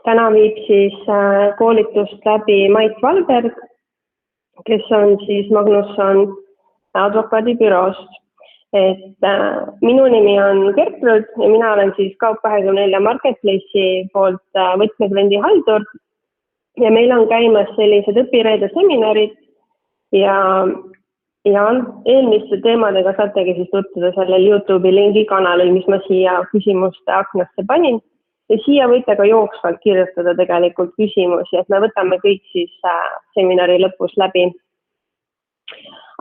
Täna viib siis koolitust läbi Mait Valberg, kes on siis Magnusson advokaadibüroost. Minu nimi on Gertrud ja mina olen siis Kaup24 Marketplace'i poolt võtmekliendi haldur ja meil on käimas sellised õpireede seminarid ja eelmiste teemadega saategi siis tutvuda sellel YouTube'i lingi kanalil, mis ma siia küsimuste aknasse panin. Ja siia võite ka jooksvalt kirjutada tegelikult küsimusi, et me võtame kõik siis seminari lõpus läbi.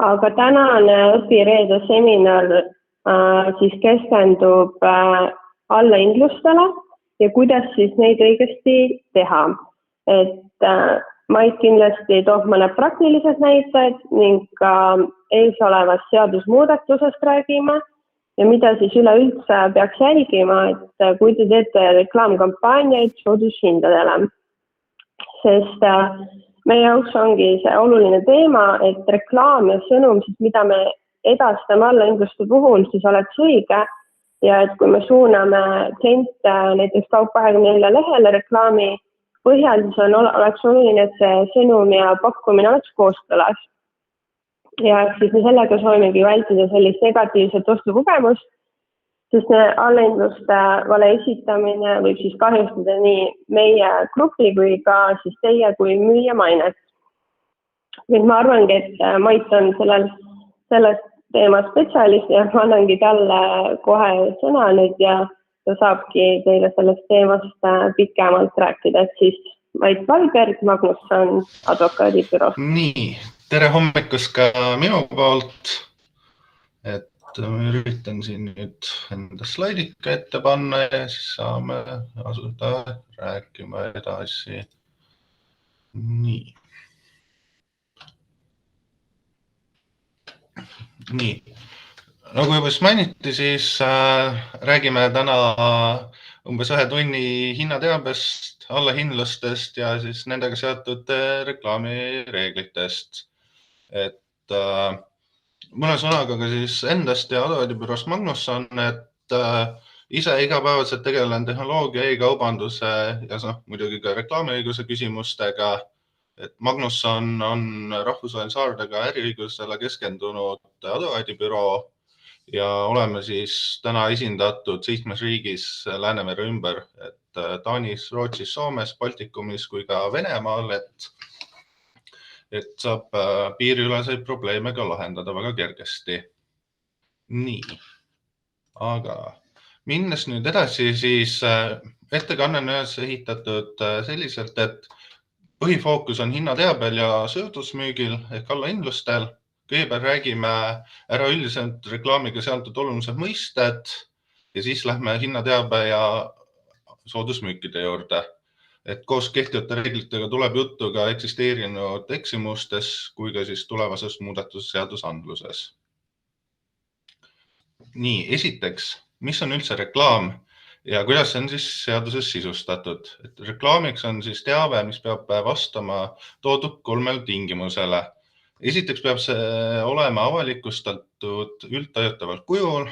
Aga tänane õpireede seminar siis keskendub allahindlustele ja kuidas siis neid õigesti teha. Mait kindlasti toob mõned praktilised näited ning ka eesolevast seadusmuudatusest räägime. Ja mida siis üleüldse peaks jälgima, et kui te teete reklaamkampaaniaid soodushindadele. Sest meie jaoks ongi see oluline teema, et reklaam ja sõnum, mida me edastame allahindluste puhul, siis oleks õige. Ja et kui me suuname kliente näiteks Kaup24 lehele reklaami põhjal, siis oleks oluline, et see sõnum ja pakkumine oleks kooskõlas. Ja siis me sellega soovimegi vältida sellist negatiivset ostukogemust, sest allahindluste vale esitamine võib siis kahjustada nii meie grupi kui ka siis teie kui müüja mainet. Nüüd ma arvangi, et Mait on selles teema spetsialist ja ma annangi talle kohe sõna nüüd ja ta saabki teile sellest teemast pikemalt rääkida, et siis Mait Valberg, Magnusson advokaadibüroo. Nii, tere hommikust ka minu poolt, et ma üritan siin nüüd enda slaidid ka ette panna ja siis saame asuda rääkima edasi. Nii, nagu juba mainiti, siis räägime täna umbes 1 tunni hinnateabest, allahindlustest ja siis nendega seotud reklaamireeglitest. Mõne sõnaga ka siis endast ja advokaadibüroost Magnusson, et ise igapäevaselt tegelen tehnoloogia, e-kaubanduse ja muidugi ka reklaamiõiguse küsimustega. Magnusson on rahvusvahelise haardega äriõigusele keskendunud advokaadibüroo ja oleme siis täna esindatud 7 riigis Läänemere ümber, et Taanis, Rootsis, Soomes, Baltikumis kui ka Venemaal, et saab piiriüleseid probleeme ka lahendada väga kergesti. Nii, aga minnes nüüd edasi, siis ettekanne on ühes ehitatud selliselt, et põhifookus on hinnateabel ja sõudusmüügil ehk allahindlustel. Kõigepealt räägime ära üldiselt reklaamiga seotud olulised mõisted ja siis lähme hinnateabe ja soodusmüükide juurde. Et koos kehtivate reeglitega tuleb juttu ka eksisteerinud eksimustes kui ka siis tulevases muudatus seadusandluses. Nii, esiteks, mis on üldse reklaam ja kuidas see on siis seaduses sisustatud? Reklaamiks on siis teave, mis peab vastama toodud 3 tingimusele. Esiteks peab see olema avalikustatud üldtajutaval kujul.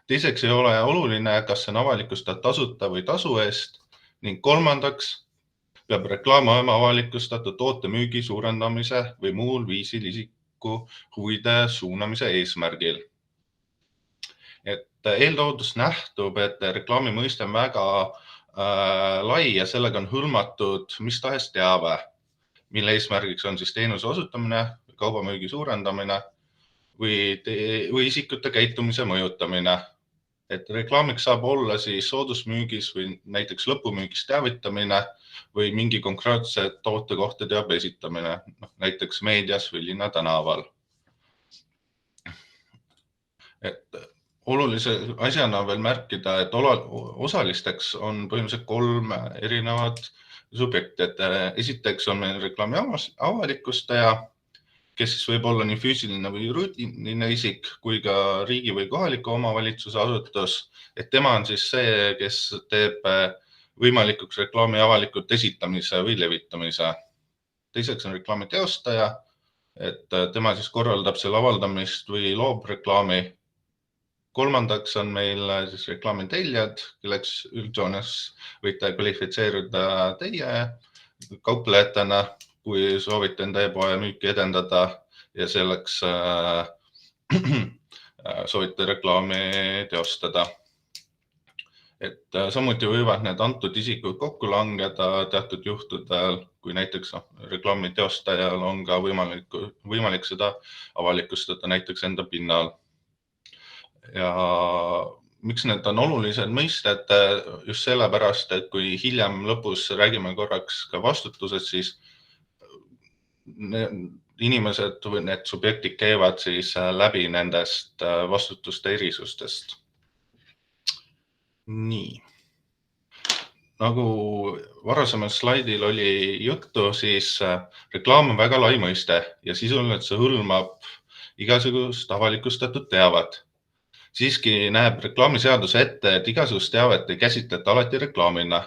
Teiseks ei ole oluline, kas see on avalikustatud tasuta või tasu eest. Ning kolmandaks peab reklaam olema avalikustatud tootemüügi suurendamise või muul viisil isiku huvide suunamise eesmärgil. Eeltoodust nähtub, et reklaami mõiste on väga lai ja sellega on hõlmatud mis tahes teave, mille eesmärgiks on siis teenuse osutamine, kaubamüügi suurendamine või isikute käitumise mõjutamine. Reklaamiks saab olla siis soodusmüügis või näiteks lõpumüügis teavitamine või mingi konkreetse toote kohta teabe esitamine, näiteks meedias või linnatänaval. Olulise asjana veel märkida, et osalisteks on põhimõtteliselt 3 erinevat subjekti. Esiteks on meil reklaami avalikustaja, kes võib olla nii füüsiline või juriidiline isik kui ka riigi või kohaliku omavalitsuse asutus. Tema on siis see, kes teeb võimalikuks reklaami avalikult esitamise või levitamise. Teiseks on reklaami teostaja, tema siis korraldab selle avaldamist või loob reklaami. kolmandaks on meil siis reklaami tellijad, kelleks üldjoones võite kvalifitseeruda teie kauplejatena, kui soovite enda e-poe müüki edendada ja selleks soovite reklaami teostada. Et samuti võivad need antud isikud kokku langeda teatud juhtudel, kui näiteks reklaami teostajal on ka võimalik seda avalikustada näiteks enda pinnal. Ja miks need on olulised mõisted? Just sellepärast, et kui hiljem lõpus räägime korraks ka vastutusest, siis inimesed või need subjektid käivad siis läbi nendest vastutuste erisustest. Nii. Nagu varasemal slaidil oli juttu, siis reklaam on väga lai mõiste ja sisuliselt see hõlmab igasugust avalikustatud teavet. Siiski näeb reklaamiseadus ette, et igasugust teavet ei käsitleta alati reklaamina.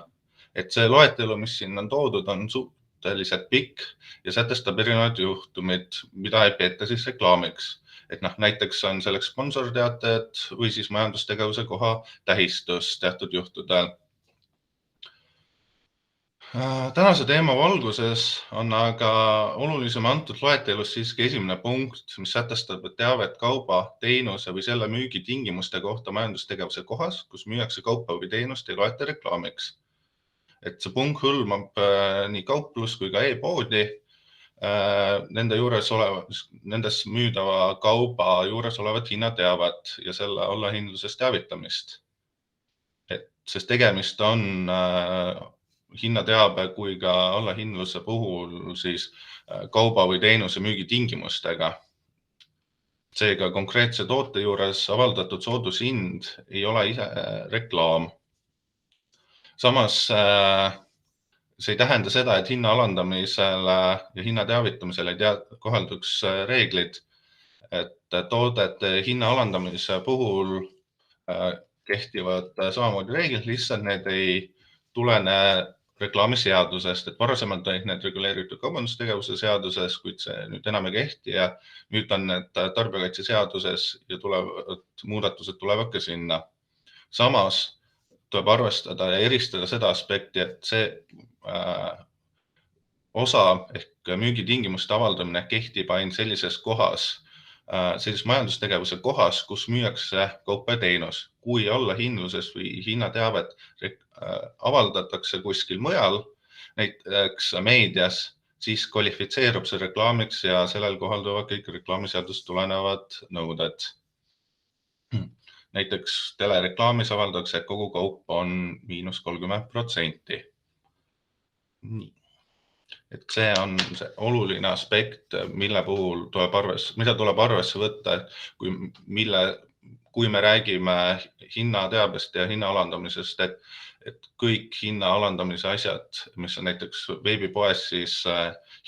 Et see loetelu, mis siin on toodud, on suhteliselt pikk ja sätestab erinevad juhtumid, mida ei peeta siis reklaamiks. Et näiteks on selleks sponsorteated või siis majandustegevuse koha tähistus teatud juhtudel. Tänase teema valguses on aga olulisem antud loetelus siiski esimene punkt, mis sätestab teavet kauba, teenuse või selle müügi tingimuste kohta majandustegevuse kohas, kus müüakse kaupa või teenust ei loeta reklaamiks. Et see punkt hõlmab nii kauplus kui ka e-poodi, nendes müüdava kauba juures olevat hinnateavet ja selle allahindlusest teavitamist. Sest tegemist on hinnateabe kui ka allahindluse puhul siis kauba või teenuse müügitingimustega. Seega konkreetse toote juures avaldatud soodushind ei ole ise reklaam. Samas see ei tähenda seda, et hinna alandamisele ja hinna teavitamisele kohalduks reeglid, et toodete hinna alandamise puhul kehtivad samamoodi reeglid, lihtsalt need ei tulene reklaamiseadusest, et varasemalt olid need reguleeritud kaubandustegevuse seaduses, kuid see nüüd enam ei kehti ja nüüd on need tarbijakaitseseaduses ja muudatused tulevad ka sinna. Samas tuleb arvestada ja eristada seda aspekti, et see osa ehk müügitingimuste avaldamine kehtib ainult sellises majandustegevuse kohas, kus müüakse kaupa ja teenus. Kui allahindluses või hinnateavet avaldatakse kuskil mujal, näiteks meedias, siis kvalifitseerub see reklaamiks ja sellel kohalduvad kõik reklaamiseadust tulenevad nõuded. Näiteks telereklaamis avaldatakse, et kogu kaup on -30%. Nii. Et see on see oluline aspekt, mida tuleb arvesse võtta, kui me räägime hinnateabest ja hinna alandamisest, et kõik hinna alandamise asjad, mis on näiteks veebipoes siis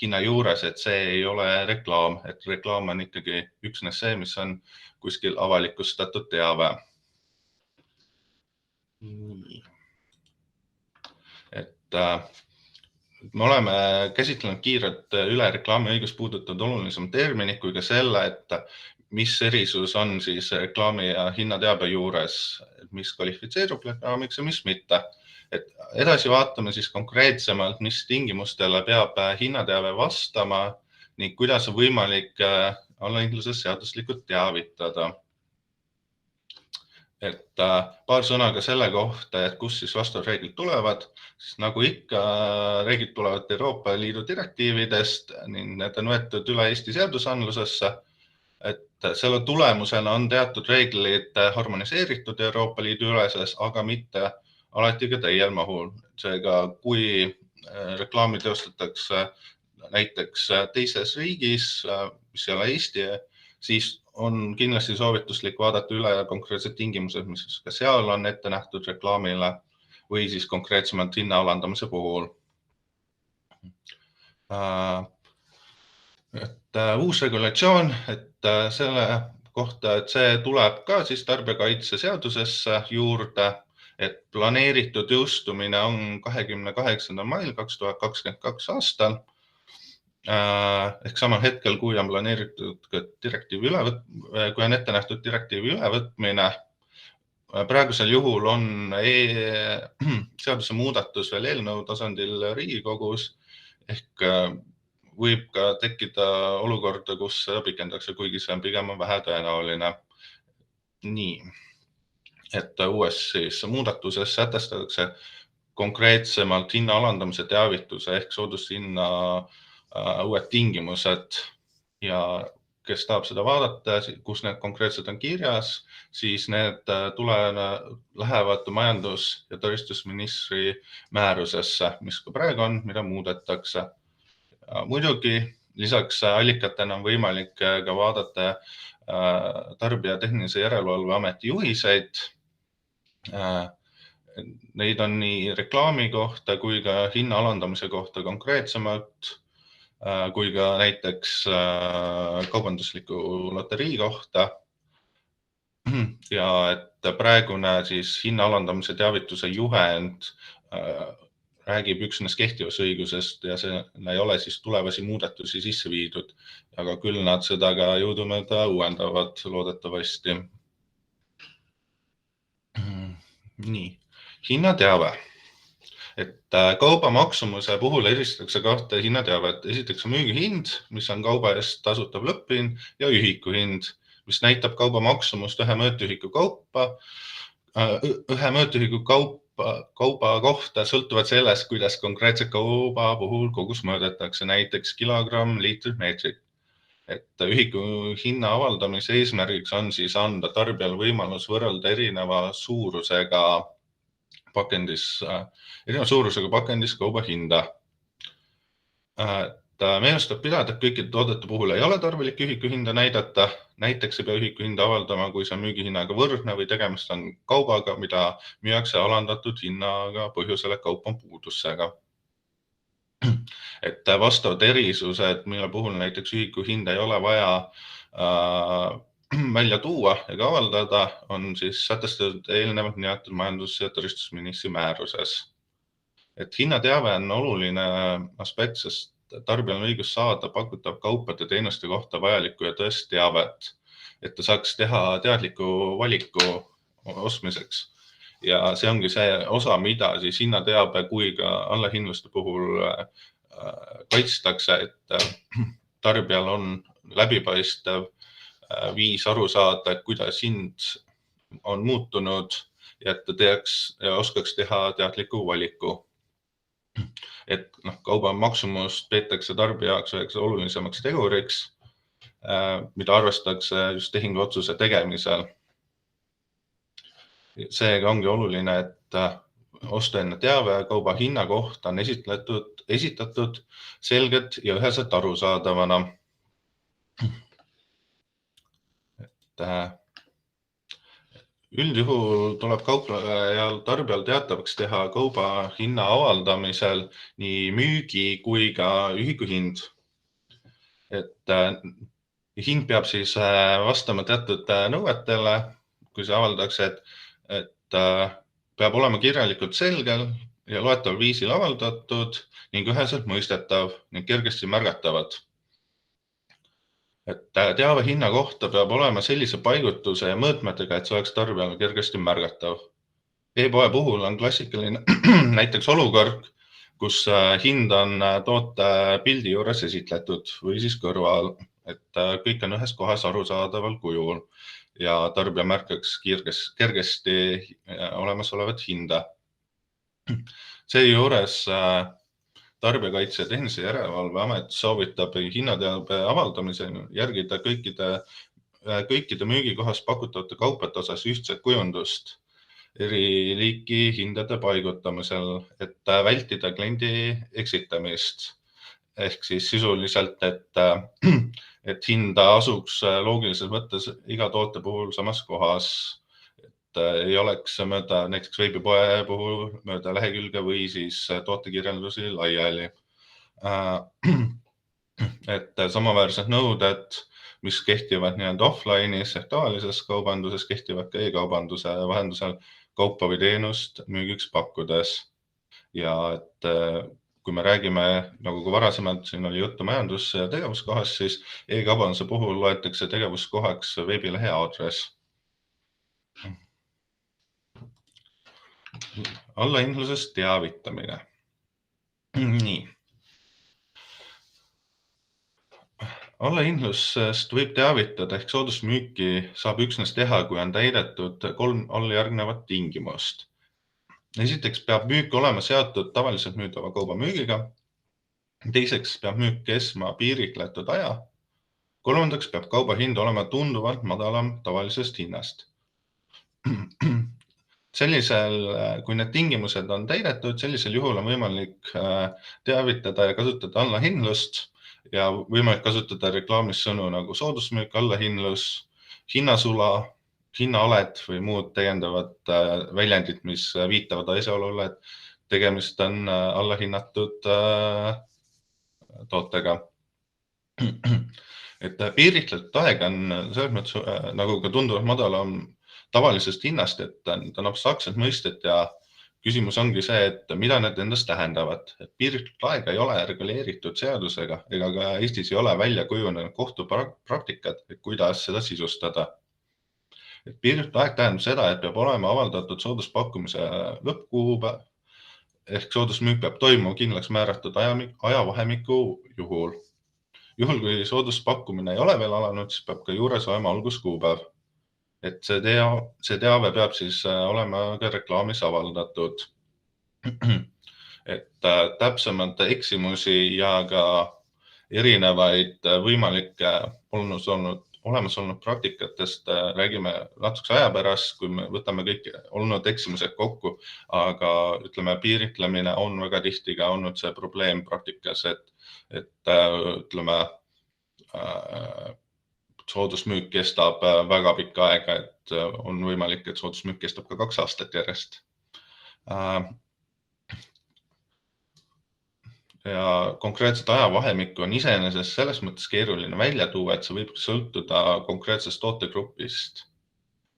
hinna juures, et see ei ole reklaam, et reklaam on ikkagi üksnes see, mis on kuskil avalikustatud teave. Nii. Et me oleme käsitlenud kiirelt üle reklaamiõigust puudutavad olulisem terminid kui ka selle, et mis erisus on siis reklaami ja hinnateabe juures, mis kvalifitseerub reklaamiks ja mis mitte. Et edasi vaatame siis konkreetsemalt, mis tingimustele peab hinnateave vastama ning kuidas on võimalik allahindlusest seaduslikult teavitada. Et paar sõna ka selle kohta, et kus siis vastavad reeglid tulevad. Siis nagu ikka, reeglid tulevad Euroopa Liidu direktiividest ning need on võetud üle Eesti seadusandlusesse. Et selle tulemusena on teatud reeglid harmoniseeritud Euroopa Liidu üleses, aga mitte alati ka täiel mahul. Seega, kui reklaami teostatakse näiteks teises riigis, mis ei ole Eesti, siis on kindlasti soovituslik vaadata üle konkreetsed tingimused, mis ka seal on ette nähtud reklaamile või siis konkreetsemalt hinna alandamise puhul. Uus regulatsioon, et selle kohta, et see tuleb ka siis tarbijakaitseseadusesse juurde, et planeeritud jõustumine on 28. mail 2022 aastal. Ehk samal hetkel, kui on planeeritud direktiivi kui on ette nähtud direktiivi ülevõtmine praegusel juhul on seaduse muudatus veel eelnõu tasandil Riigikogus ehk võib ka tekkida olukorda, kus pikendakse, kuigi see on pigem vähetõenäoline. Nii, et uues siis muudatuses sätestatakse konkreetsemalt hinna alandamise teavituse ehk soodushinna uued tingimused ja kes tahab seda vaadata, kus need konkreetselt on kirjas, siis need lähevad majandus- ja taristuministri määrusesse, mis ka praegu on, mida muudetakse. Muidugi lisaks allikatena on võimalik ka vaadata Tarbija Tehnilise Järelevalve Ameti juhiseid. Neid on nii reklaami kohta kui ka hinna alandamise kohta konkreetsemalt, kui ka näiteks kaubandusliku loterii kohta. Ja et praegune siis hinna alandamise teavituse juhend räägib üksnes kehtivast õigusest ja see ei ole siis tulevasi muudatusi sisse viidud, aga küll nad seda ka jõudumööda uuendavad loodetavasti. Nii, hinnateave. Et kauba maksumuse puhul eristatakse kahte hinnateavet. Esiteks müügihind, mis on kauba eest tasutav lõpphind ja ühikuhind, mis näitab kauba maksumust ühe mõõtühiku kauba kohta sõltuvalt sellest, kuidas konkreetse kauba puhul kogus mõõdetakse, näiteks kilogramm, liitrid, meetrid. Et ühiku hinna avaldamise eesmärgiks on siis anda tarbijal võimalus võrrelda erineva suurusega pakendis kauba hinda. Meelest tuleb pidada, et kõikide toodete puhul ei ole tarvilik ühiku hinda näidata. Näiteks ei pea ühiku hinda avaldama, kui see on müügihinnaga võrdne või tegemist on kaubaga, mida müüakse alandatud hinnaga põhjusel, et kaup on puudusega. Et vastavad erisused, mille puhul näiteks ühiku hinda ei ole vaja välja tuua ega avaldada, on siis sätestatud eelnevalt nimetatud majandus- ja taristuministri määruses. Et hinnateave on oluline aspekt, sest tarbijal on õigus saada pakutav kaupade ja teenuste kohta vajalikku ja tõest teavet, et ta saaks teha teadliku valiku ostmiseks. Ja see ongi see osa, mida siis hinnateabe kui ka allahindluste puhul kaitstakse, et tarbijal on läbipaistev viis aru saada, et kuidas hind on muutunud ja et ta teaks ja oskaks teha teadliku valiku. Et kauba maksumust peetakse tarbija jaoks üheks olulisemaks teguriks, mida arvestatakse just tehinguotsuse tegemisel. Seega ongi oluline, et ostuenne teave kauba hinna kohta on esitatud selgelt ja üheselt arusaadavana. Üldjuhul tuleb kauplejal tarbijal teatavaks teha kauba hinna avaldamisel nii müügi kui ka ühiku hind. Et hind peab siis vastama teatud nõuetele, kui see avaldatakse, et peab olema kirjalikult selgel ja loetaval viisil avaldatud ning üheselt mõistetav ning kergesti märgatavad. Et teave hinna kohta peab olema sellise paigutuse ja mõõtmetega, et see oleks tarbijale kergesti märgatav. E-poe puhul on klassikaline näiteks olukord, kus hind on toote pildi juures esitletud või siis kõrval, et kõik on ühes kohas arusaadaval kujul ja tarbija märkaks kergesti olemasolevat hinda. Seejuures Tarbijakaitse ja Tehnilise Järelevalve Amet soovitab hinnateabe avaldamisel järgida kõikide müügikohas pakutavate kaupade osas ühtset kujundust eri liiki hindade paigutamisel, et vältida kliendi eksitamist. Ehk siis sisuliselt, et hinda asuks loogilises mõttes iga toote puhul samas kohas. Ei oleks mööda näiteks veebipoe puhul mööda lehekülge või siis tootekirjeldusi laiali. Et samaväärsed nõuded, mis kehtivad offline'is ehk tavalises kaubanduses, kehtivad ka e-kaubanduse vahendusel kaupa või teenust müügiks pakkudes. Ja et kui me räägime, nagu ka varasemalt siin oli juttu majandus- ja tegevuskohast, siis e-kaubanduse puhul loetakse tegevuskohaks veebilehe aadress. Allahindlusest teavitamine. Nii. Allahindlusest võib teavitada ehk soodusmüüki saab üksnes teha, kui on täidetud 3 alljärgnevat tingimust. Esiteks peab müük olema seotud tavaliselt müüdava kauba müügiga. Teiseks peab müük kestma piiritletud aja. Kolmandaks peab kauba hind olema tunduvalt madalam tavalisest hinnast. Sellisel, kui need tingimused on täidetud, sellisel juhul on võimalik teavitada ja kasutada allahindlust ja võimalik kasutada reklaamis sõnu nagu soodusmüük, allahindlus, hinnasula, hinnaoled või muud täiendavad väljendid, mis viitavad asjaolule, et tegemist on allahinnatud tootega. Et piiritletud aeg on selles mõttes nagu ka tunduvalt madalam tavalisest hinnast, et ta on abstraktselt mõistet ja küsimus ongi see, et mida need endast tähendavad. Piiritletud aega ei ole reguleeritud seadusega ega ka Eestis ei ole välja kujunenud kohtupraktikat, et kuidas seda sisustada. Piiritletud aeg tähendab seda, et peab olema avaldatud sooduspakkumise lõppkuupäev ehk soodusmüük peab toimuma kindlaks määratud ajavahemiku juhul. Juhul, kui sooduspakkumine ei ole veel alanud, siis peab ka juures olema alguskuupäev. Et see teave peab siis olema ka reklaamis avaldatud. Et täpsemalt eksimusi ja ka erinevaid võimalikke olemas olnud praktikatest räägime natukese aja pärast, kui me võtame kõik olnud eksimused kokku, aga ütleme, piiritlemine on väga tihti ka olnud see probleem praktikas, et ütleme, soodusmüük kestab väga pikka aega, et on võimalik, et soodusmüük kestab ka 2 aastat järjest. Ja konkreetset ajavahemikku on iseenesest selles mõttes keeruline välja tuua, et see võib sõltuda konkreetsest tootegrupist.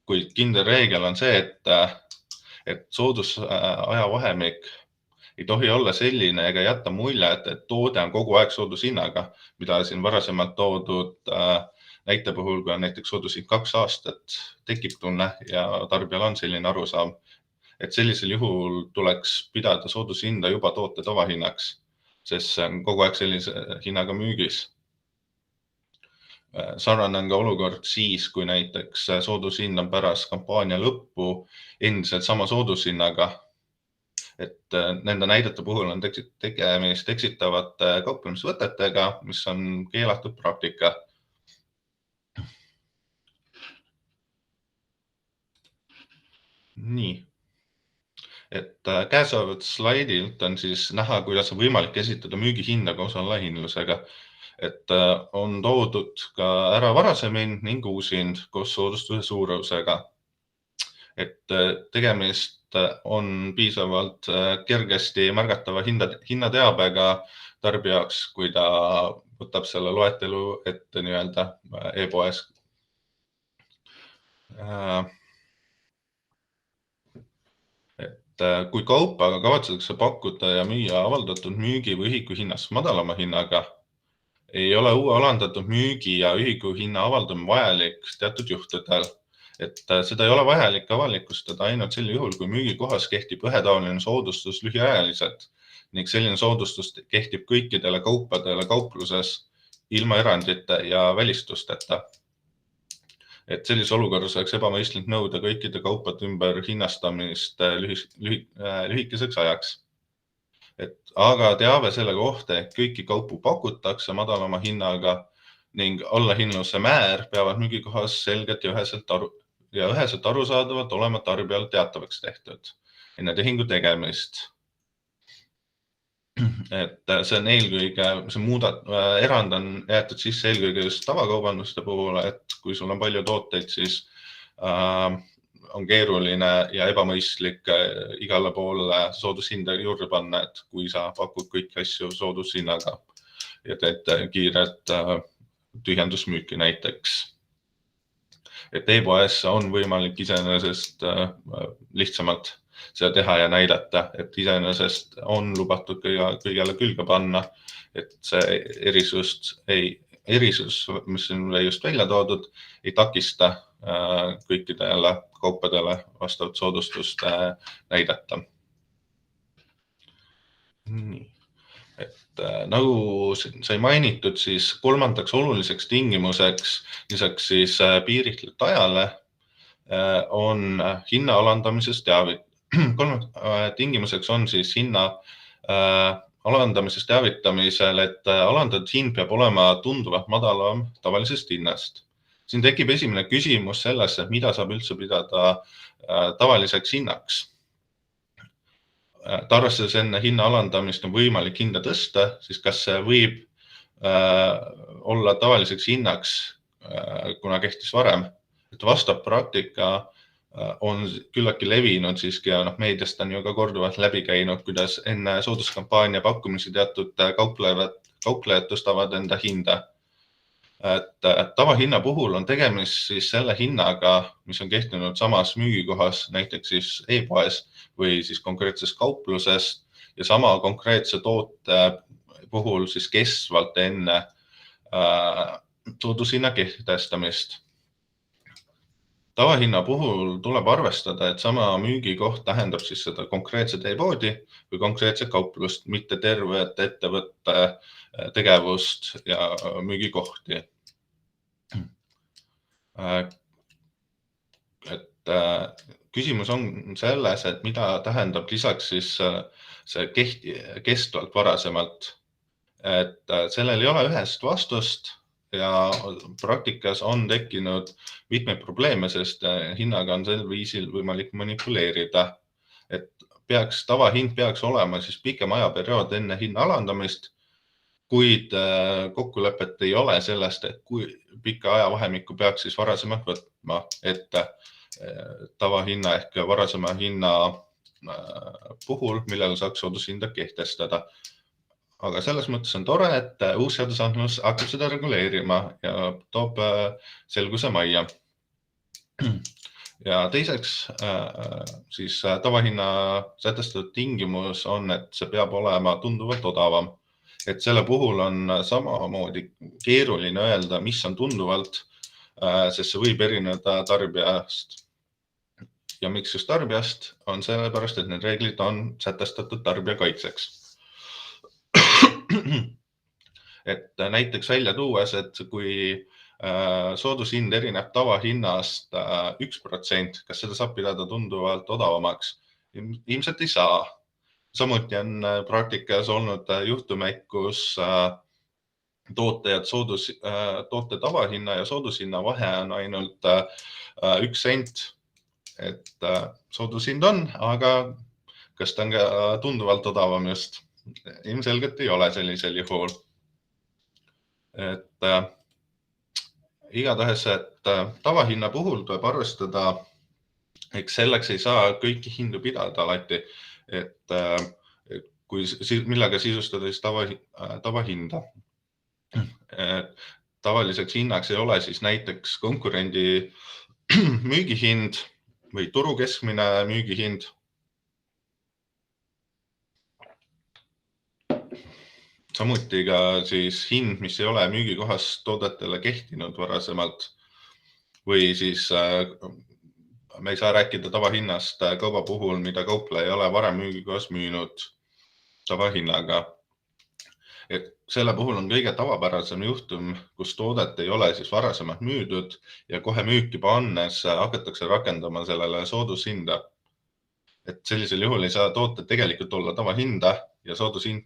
Kuid kindel reegel on see, et soodusajavahemik ei tohi olla selline ega jätta muljet, et toode on kogu aeg soodushinnaga, mida siin varasemalt toodud näite puhul, kui on näiteks soodushind 2 aastat, tekib tunne ja tarbijal on selline arusaam, et sellisel juhul tuleks pidada soodushinda juba toote tavahinnaks, sest see on kogu aeg sellise hinnaga müügis. Sarnane on ka olukord siis, kui näiteks soodushind on pärast kampaania lõppu endiselt sama soodushinnaga. Et nende näidete puhul on tegemist eksitavate kauplemisvõtetega, mis on keelatud praktika. Nii. Et käesolevat slaidilt on siis näha, kuidas on võimalik esitada müügihinda koos allahindlusega. Et on toodud ka ära varasem hind ning uus hind koos soodustuse suurusega. Et tegemist on piisavalt kergesti märgatava hinnateabega tarbijaks, kui ta võtab selle loetelu ette nii-öelda e-poes. Et kui kaupa kavatsetakse pakkuda ja müüa avaldatud müügi või ühiku hinnast madalama hinnaga, ei ole uue alandatud müügi ja ühiku hinna avaldamine vajalik teatud juhtudel. Et seda ei ole vajalik avalikustada ainult sel juhul, kui müügikohas kehtib ühetaoline soodustus lühiajaliselt ning selline soodustus kehtib kõikidele kaupadele kaupluses ilma erandite ja välistusteta. Et sellise olukorras oleks ebamõistlik nõuda kõikide kaupade ümber hinnastamist lühikeseks ajaks. Aga teave selle kohta, et kõiki kaupu pakutakse madalama hinnaga ning allahindluse määr peavad müügikohas selgelt ja üheselt arusaadavalt olema tarbijal teatavaks tehtud enne tehingu tegemist. Et see on eelkõige, erand on jäetud sisse eelkõige just tavakaubanduste puhul, et kui sul on palju tooteid, siis on keeruline ja ebamõistlik igale poole soodushinda juurde panna, et kui sa pakud kõiki asju soodushinnaga ja teed kiiret tühjendusmüüki näiteks. Et e-poes on võimalik iseenesest lihtsamalt seda teha ja näidata, et iseenesest on lubatud kõigele külge panna, et see erisus, mis on just välja toodud, ei takista kõikidele kaupadele vastavalt soodustust näidata. Nii. Et nagu sai mainitud, siis kolmandaks oluliseks tingimuseks lisaks siis piiritletud ajale on hinna alandamisest tingimuseks on siis hinna alandamisest teavitamisel, et alandatud hind peab olema tunduvalt madalam tavalisest hinnast. Siin tekib esimene küsimus sellesse, et mida saab üldse pidada tavaliseks hinnaks. Arvestades enne hinna alandamist on võimalik hinda tõsta, siis kas see võib olla tavaliseks hinnaks, kuna kehtis varem? Et vastav praktika on küllaki levinud siiski ja meediast on ju ka korduvalt läbi käinud, kuidas enne sooduskampaania pakkumisi teatud kauplejad tõstavad enda hinda. Et tavahinna puhul on tegemist siis selle hinnaga, mis on kehtinud samas müügikohas, näiteks siis e-poes või siis konkreetses kaupluses ja sama konkreetse toote puhul siis kestvalt enne soodushinna kehtestamist. Tavahinna puhul tuleb arvestada, et sama müügikoht tähendab siis seda konkreetset e-poodi või konkreetset kauplust, mitte tervet ettevõtte tegevust ja müügikohti. Et küsimus on selles, et mida tähendab lisaks siis see kestvalt varasemalt. Et sellel ei ole ühest vastust ja praktikas on tekkinud mitmeid probleeme, sest hinnaga on sel viisil võimalik manipuleerida. Et tavahind peaks olema siis pikem ajaperiood enne hinna alandamist, kuid kokkulepet ei ole sellest, et kui pika ajavahemikku peaks siis varasemalt võtma, et tavahinna ehk varasema hinna puhul, millel saaks soodushinda kehtestada. Aga selles mõttes on tore, et uus seadusandlus hakkab seda reguleerima ja toob selguse majja. Ja teiseks siis tavahinna sätestatud tingimus on, et see peab olema tunduvalt odavam. Et selle puhul on samamoodi keeruline öelda, mis on tunduvalt, sest see võib erineda tarbijast. Ja miks just tarbijast on sellepärast, et need reeglid on sätestatud tarbija kaitseks. Et näiteks välja tuues, et kui soodushind erineb tavahinnast 1%, kas seda saab pidada tunduvalt odavamaks? Ilmselt ei saa. Samuti on praktikas olnud juhtumeid, kus toote tavahinna ja soodushinna vahe on ainult 1 sent. Et soodushind on, aga kas ta on ka tunduvalt odavam just? Ilmselgelt ei ole sellisel juhul. Et igatahes, et tavahinna puhul tuleb arvestada, eks selleks ei saa kõiki hindu pidada alati, et millega sisustada siis tavahinda. Tavaliseks hinnaks ei ole siis näiteks konkurendi müügihind või turu keskmine müügihind. Samuti ka siis hind, mis ei ole müügikohas toodetele kehtinud varasemalt või siis me ei saa rääkida tavahinnast kauba puhul, mida kaupleja ei ole varem müügikohas müünud tavahinnaga. Et selle puhul on kõige tavapärasem juhtum, kus toodet ei ole siis varasemalt müüdud ja kohe müüki pannes hakatakse rakendama sellele soodushinda. Et sellisel juhul ei saa tooted tegelikult olla tavahinda ja soodushind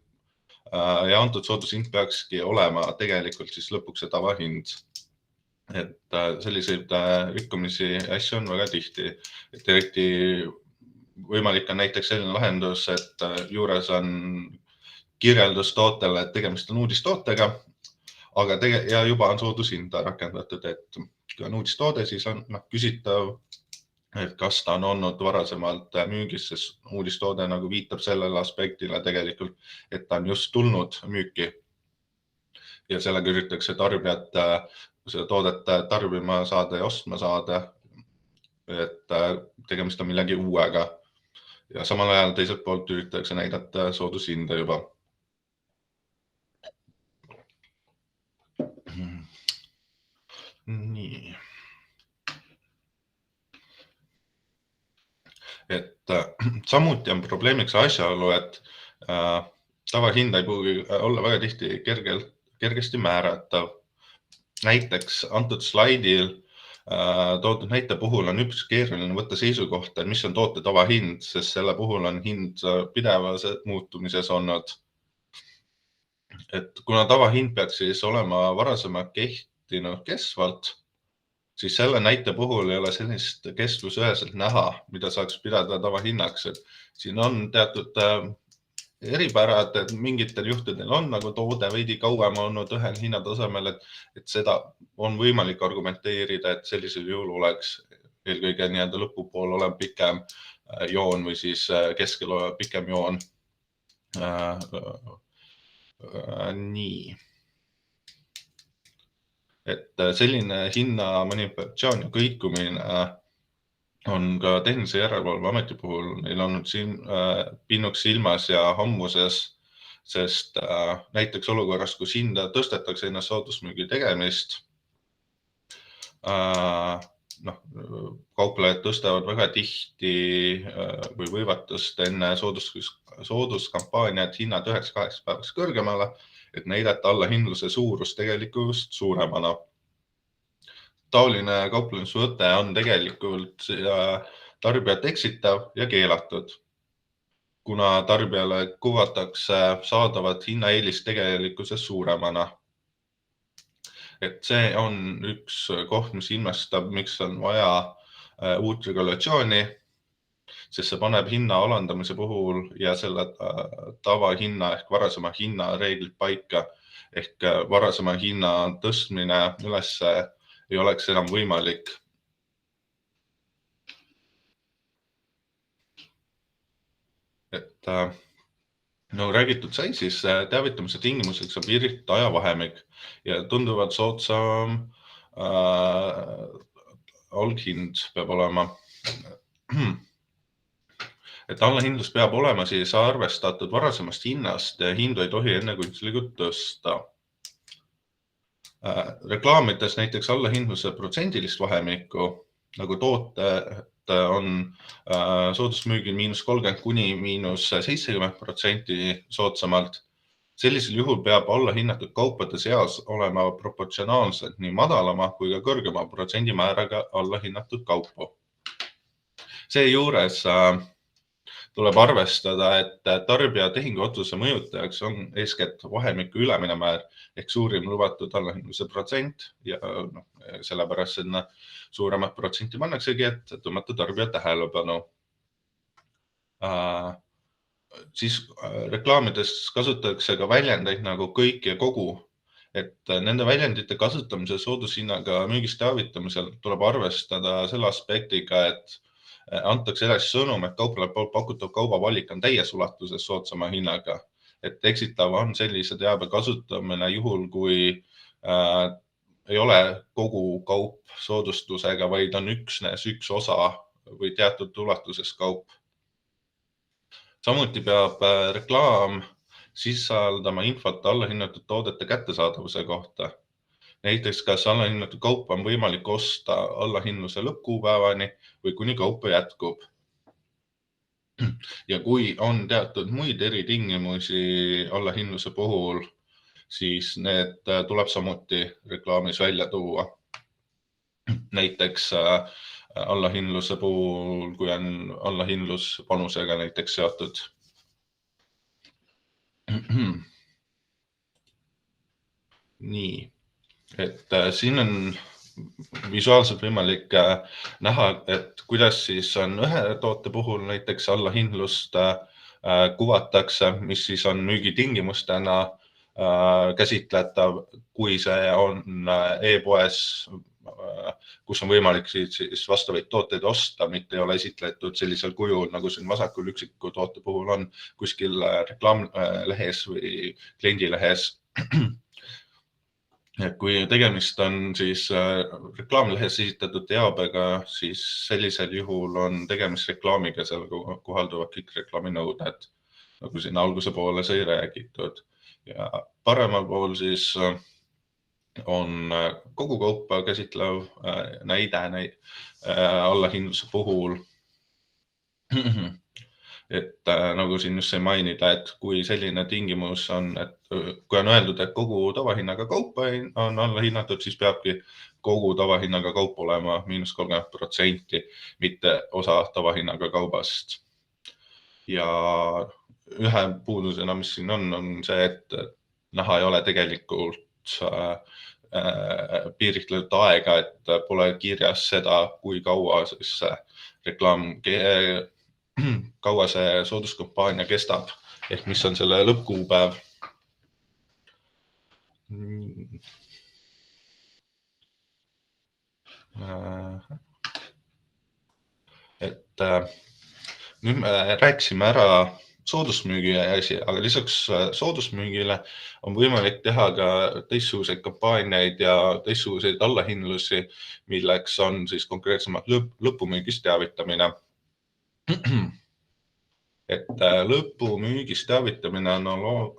ja antud soodushind peakski olema tegelikult siis lõpuks see tavahind. Et selliseid rikkumisi asju on väga tihti. Et eriti võimalik on näiteks selline lahendus, et juures on kirjeldus tootele, et tegemist on uudistootega, aga ja juba on soodushinda rakendatud, et kui on uudistoode, siis on küsitav, et kas ta on olnud varasemalt müügis, sest uudistoode nagu viitab sellele aspektile tegelikult, et ta on just tulnud müüki. Ja sellega üritatakse tarbijat seda toodet tarbima saada ja ostma saada, et tegemist on millegi uuega. Ja samal ajal teiselt poolt üritatakse näidata soodushinda juba. Nii. samuti on probleemiks asjaolu, et tavahind ei pruugi olla väga tihti kergesti määratav. Näiteks antud slaidil toodud näite puhul on üpris keeruline võtta seisukohta, mis on toote tavahind, sest selle puhul on hind pidevas muutumises olnud. Et kuna tavahind peaks siis olema varasema kehtinud kestvalt, siis selle näite puhul ei ole sellist kestvus üheselt näha, mida saaks pidada tavahinnaks. Et siin on teatud eripärad, et mingitel juhtudel on nagu toode veidi kauem olnud ühel hinnatasemel, et seda on võimalik argumenteerida, et sellisel juhul oleks eelkõige nii-öelda lõpupool olev pikem joon või siis keskel olev pikem joon. Nii. Et selline hinna manipulatsioon ja kõikumine on ka Tehnilise Järelevalve Ameti puhul neil olnud siin pinnuks silmas ja hammuses, sest näiteks olukorras, kus hinda tõstetakse enne soodusmüügi tegemist, kauplejad tõstavad väga tihti või võivad tõsta enne sooduskampaaniat hinnad 9-8 päevaks kõrgemale, et näidata allahindluse suurus tegelikult suuremana. Taoline kauplemisvõte on tegelikult tarbijat eksitav ja keelatud, kuna tarbijale kuvatakse saadavat hinnaeelist tegelikkuses suuremana. Et see on üks koht, mis ilmestab, miks on vaja uut regulatsiooni, sest see paneb hinna alandamise puhul ja selle tavahinna ehk varasema hinna reeglid paika, ehk varasema hinna tõstmine üles ei oleks enam võimalik. Et nagu räägitud sai, siis teavitamise tingimuseks on piiritud ajavahemik ja tunduvalt soodsam alghind peab olema. Et allahindlus peab olema siis arvestatud varasemast hinnast ja hindu ei tohi enne kunstlikult tõsta. Reklaamides näiteks allahindluse protsendilist vahemikku, nagu tooted on soodusmüügil -30 kuni -70% soodsamalt. Sellisel juhul peab allahinnatud kaupade seas olema proportsionaalselt nii madalama kui ka kõrgema protsendimääraga allahinnatud kaupu. Seejuures tuleb arvestada, et tarbija tehinguotsuse mõjutajaks on eeskätt vahemiku ülemine määr ehk suurim lubatud allahindluse protsent ja sellepärast sinna suuremat protsenti pannaksegi, et tõmmata tarbija tähelepanu. Siis reklaamides kasutatakse ka väljendeid nagu kõik ja kogu, et nende väljendite kasutamise soodushinnaga müügist teavitamisel tuleb arvestada selle aspektiga, et antakse edasi sõnum, et kauplejale pakutav kaubavalik on täies ulatuses soodsama hinnaga. Et eksitav on sellise teabe kasutamine juhul, kui ei ole kogu kaup soodustusega, vaid on üksnes üks osa või teatud ulatuses kaup. Samuti peab reklaam sisaldama infot allahinnatud toodete kättesaadavuse kohta. Näiteks, kas allahinnatud kaup on võimalik osta allahindluse lõppkuupäevani või kuni kaupa jätkub. Ja kui on teatud muid eritingimusi allahindluse puhul, siis need tuleb samuti reklaamis välja tuua. Näiteks allahindluse puhul, kui on allahindlus panusega näiteks seotud. Nii. Et siin on visuaalselt võimalik näha, et kuidas siis on ühe toote puhul näiteks allahindlust kuvatakse, mis siis on müügitingimustena käsitletav, kui see on e-poes, kus on võimalik siis vastavaid tooteid osta, mitte ei ole esitletud sellisel kujul, nagu siin vasakul üksiku toote puhul on kuskil reklaamlehes või kliendilehes. Kui tegemist on siis reklaamlehes esitatud teabega, siis sellisel juhul on tegemist reklaamiga, seal kohalduvad kõik reklaaminõuded, nagu siin alguse poole sai räägitud. Ja paremal pool siis on kogu kaupa käsitlev näide allahindluse puhul. Et nagu siin just sai mainida, et kui selline tingimus on, et kui on öeldud, et kogu tavahinnaga kaup on alla hinnatud, siis peabki kogu tavahinnaga kaup olema -30%, mitte osa tavahinnaga kaubast. Ja ühe puudusena, mis siin on see, et näha ei ole tegelikult piiritletud aega, et pole kirjas seda, kui kaua siis kaua see sooduskampaania kestab, ehk mis on selle lõppkuupäev. Et nüüd me rääkisime ära soodusmüügi asi, aga lisaks soodusmüügile on võimalik teha ka teistsuguseid kampaaniaid ja teistsuguseid allahindlusi, milleks on siis konkreetsemalt lõpumüügist teavitamine. Et lõpumüügist teavitamine on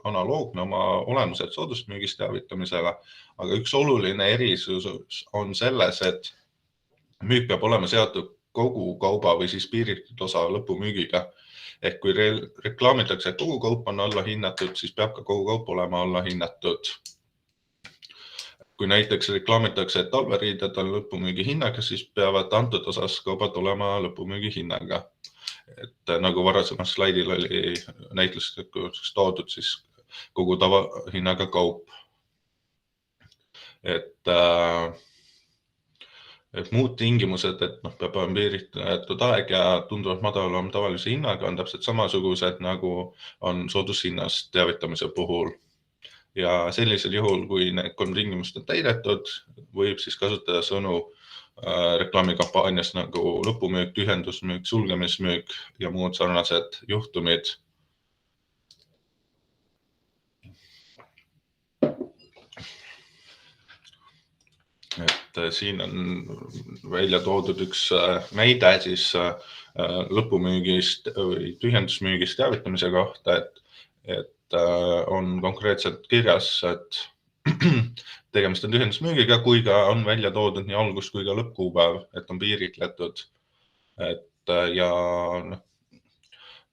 analoogne oma olemuselt soodusmüügist teavitamisega, aga üks oluline erisus on selles, et müük peab olema seotud kogu kauba või siis piiritud osa lõpumüügiga. Ehk kui reklaamitakse, et kogu kaup on alla hinnatud, siis peab ka kogu kaup olema alla hinnatud. Kui näiteks reklaamitakse, et talveriided on lõpumüügi hinnaga, siis peavad antud osas kaubad olema lõpumüügi hinnaga. Et nagu varasemal slaidil oli näitluseks toodud, siis kogu tavahinnaga kaup. Et muud tingimused, et peab olema piiritud aeg ja tunduvalt madalam tavalise hinnaga on täpselt samasugused, nagu on soodushinnast teavitamise puhul. Ja sellisel juhul, kui need 3 tingimust on täidetud, võib siis kasutada sõnu reklaamikampaanias nagu lõpumüük, tühjendusmüük, sulgemismüük ja muud sarnased juhtumid. Et siin on välja toodud üks näide siis lõpumüügist või tühjendusmüügist teavitamise kohta, et on konkreetselt kirjas, et tegemist on tühjendusmüügiga, kui ka on välja toodud nii algus kui ka lõppkuupäev, et on piiritletud. Ja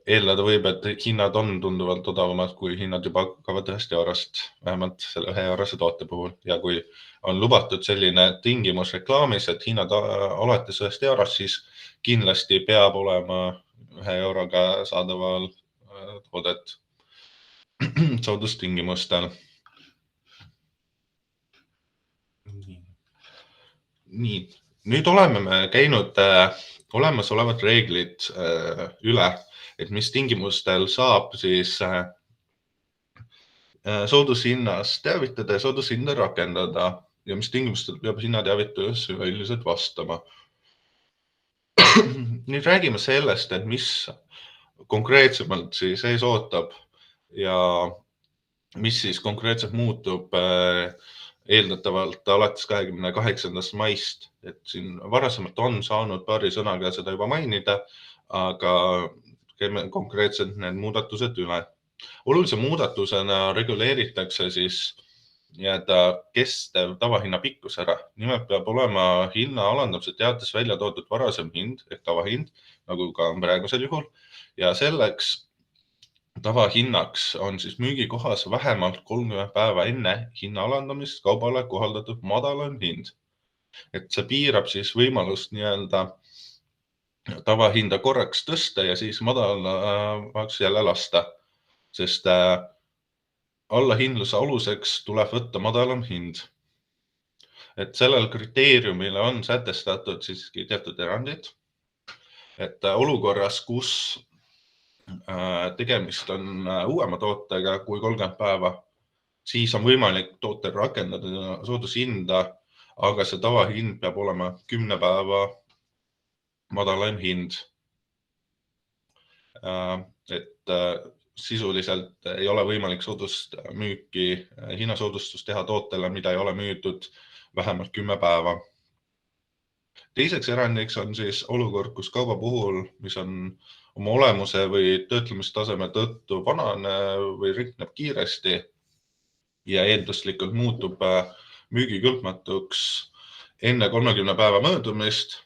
eeldada võib, et hinnad on tunduvalt odavamad, kui hinnad juba hakkavad 1 eurost, vähemalt selle 1 eurose toote puhul. Ja kui on lubatud selline tingimus reklaamis, et hinnad alates 1 eurost, siis kindlasti peab olema 1 euroga saadaval toodet soodustingimustel. Nii, nüüd oleme me käinud olemasolevad reeglid üle, et mis tingimustel saab siis soodushinnast teavitada ja soodushinda rakendada ja mis tingimustel peab hinnateavitus üldiselt vastama. Nüüd räägime sellest, et mis konkreetsemalt siis ees ootab ja mis siis konkreetselt muutub eeldatavalt alates 28. maist, et siin varasemalt on saanud paari sõnaga seda juba mainida, aga käime konkreetselt need muudatused üle. Olulise muudatusena reguleeritakse siis kestev tavahinna pikkus ära. Nimelt peab olema hinna alandamise teates välja toodud varasem hind ehk tavahind, nagu ka praegusel juhul, ja selleks tavahinnaks on siis müügikohas vähemalt 30 päeva enne hinna alandamist kaubale kohaldatud madalam hind. Et see piirab siis võimalust tavahinda korraks tõsta ja siis madalamaks jälle lasta, sest allahindluse aluseks tuleb võtta madalam hind. Et sellel kriteeriumile on sätestatud siiski teatud erandid, et olukorras, kus tegemist on uuema tootega kui 30 päeva, siis on võimalik tootel rakendada soodushinda, aga see tavahind peab olema 10 päeva madalam hind. Et sisuliselt ei ole võimalik soodusmüüki, hinnasoodustust teha tootele, mida ei ole müüdud vähemalt 10 päeva. Teiseks erandiks on siis olukord, kus kauba puhul, mis on oma olemuse või töötlemistaseme tõttu vanane või rikneb kiiresti ja eelduslikult muutub müügikõlbmatuks enne 30 päeva möödumist,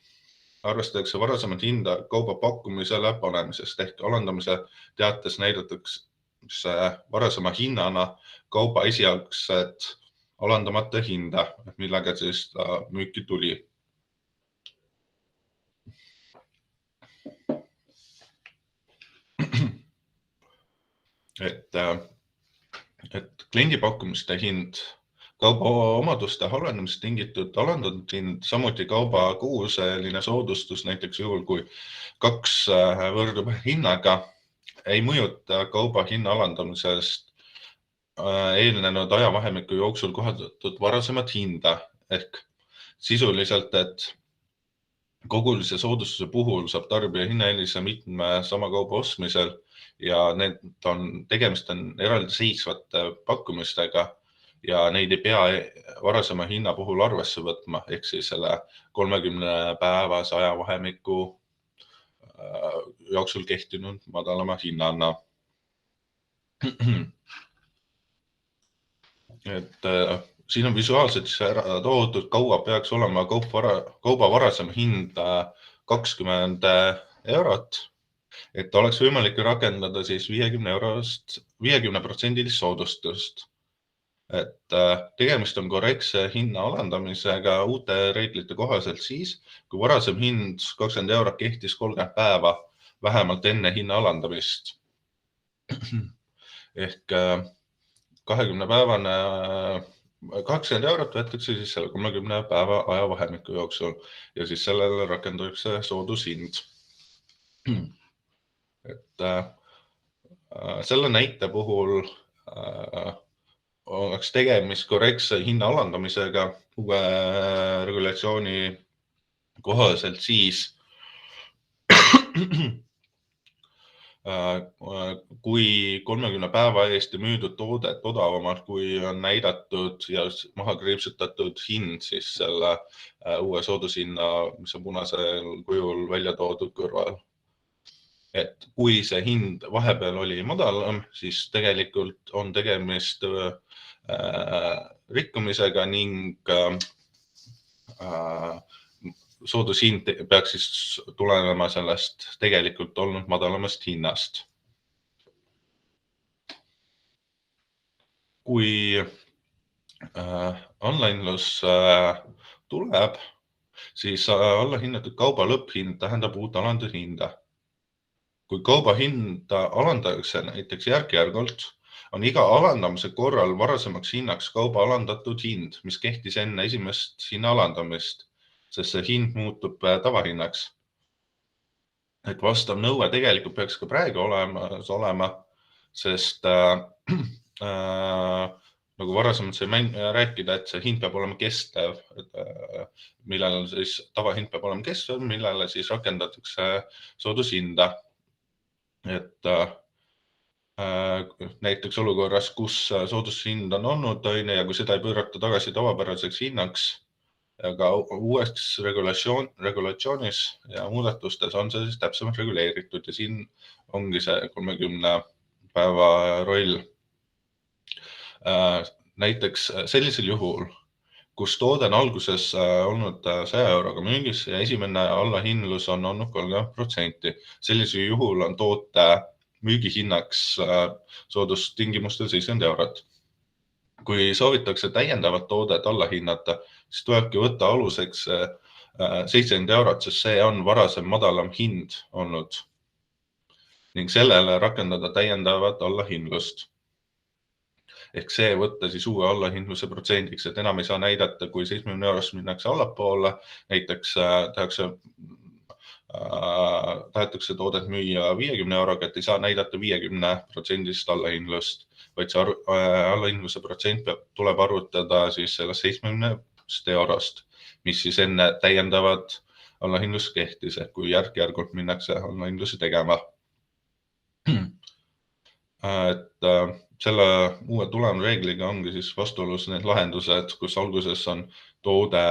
arvestatakse varasemat hinda kauba pakkumisele panemisest ehk alandamise teates näidatakse varasema hinnana kauba esialgset alandamata hinda, millega siis ta müüki tuli. Et kliendipakkumiste hind, kauba omaduste halvenemist tingitud alandatud hind, samuti kauba kuuseline soodustus, näiteks juhul, kui 2 võrdub hinnaga, ei mõjuta kauba hinna alandamisest eelnenud ajavahemiku jooksul kohaldatud varasemat hinda ehk sisuliselt, et kogulise soodustuse puhul saab tarbija hinnaeelise mitme sama kauba ostmisel ja tegemist on eraldiseisvate pakkumistega ja neid ei pea varasema hinna puhul arvesse võtma ehk siis selle 30 päevase ajavahemiku jooksul kehtinud madalama hinnana. Et siin on visuaalselt ära toodud, kaua peaks olema kauba varasem hind 20 eurot, et oleks võimalik rakendada siis 50% soodustust. Et tegemist on korrektse hinna alandamisega uute reeglite kohaselt siis, kui varasem hind 20 eurot kehtis 30 päeva vähemalt enne hinna alandamist. Ehk 20 eurot võetakse siis selle 30 päeva ajavahemiku jooksul ja siis sellele rakendatakse soodushind. Et selle näite puhul oleks tegemist korrektse hinna alandamisega uue regulatsiooni kohaselt siis, kui 30 päeva eest müüdud toodet odavamalt, kui on näidatud ja maha kriipsutatud hind, siis selle uue soodushinna, mis on punasel kujul välja toodud kõrval. Et kui see hind vahepeal oli madalam, siis tegelikult on tegemist rikkumisega ning soodushind peaks siis tulenema sellest tegelikult olnud madalamast hinnast. Kui onlinelus tuleb, siis allahinnatud kauba lõpphind tähendab uut alandatud hinda. Kui kauba hinda alandatakse näiteks järk-järgult, on iga alandamise korral varasemaks hinnaks kauba alandatud hind, mis kehtis enne esimest hinna alandamist, sest see hind muutub tavahinnaks. Et vastav nõue tegelikult peaks ka praegu olema, sest nagu varasemalt sai rääkida, et see hind peab olema kestev, millele siis tavahind peab olema kestev, millele siis rakendatakse soodushinda. Et näiteks olukorras, kus soodushind on olnud ja kui seda ei pöörata tagasi tavapäraseks hinnaks, aga uueks regulatsioonis ja muudatustes on see siis täpsemalt reguleeritud ja siin ongi see 30 päeva roll. Näiteks sellisel juhul, kus toode on alguses olnud 100 euroga müügis ja esimene allahinnlus on olnud 30%. Sellisel juhul on toote müügihinnaks soodustingimustel 70 eurot. Kui soovitakse täiendavat toodet alla hinnata, siis tulebki võtta aluseks 70 eurot, sest see on varasem madalam hind olnud ning sellele rakendada täiendavat allahinnlust. Ehk see võtta siis uue allahindluse protsendiks, et enam ei saa näidata, kui 70 eurost minnakse allapoole, näiteks tahetakse toodet müüa 50 euroga, et ei saa näidata 50% allahindlust, vaid see allahindluse protsent tuleb arvutada siis sellest 70 eurost, mis siis enne täiendavat allahindlust kehtis, ehk kui järk-järgult minnakse allahindlusi tegema. Et selle uue tulemusreegliga ongi siis vastuolus need lahendused, kus alguses on toode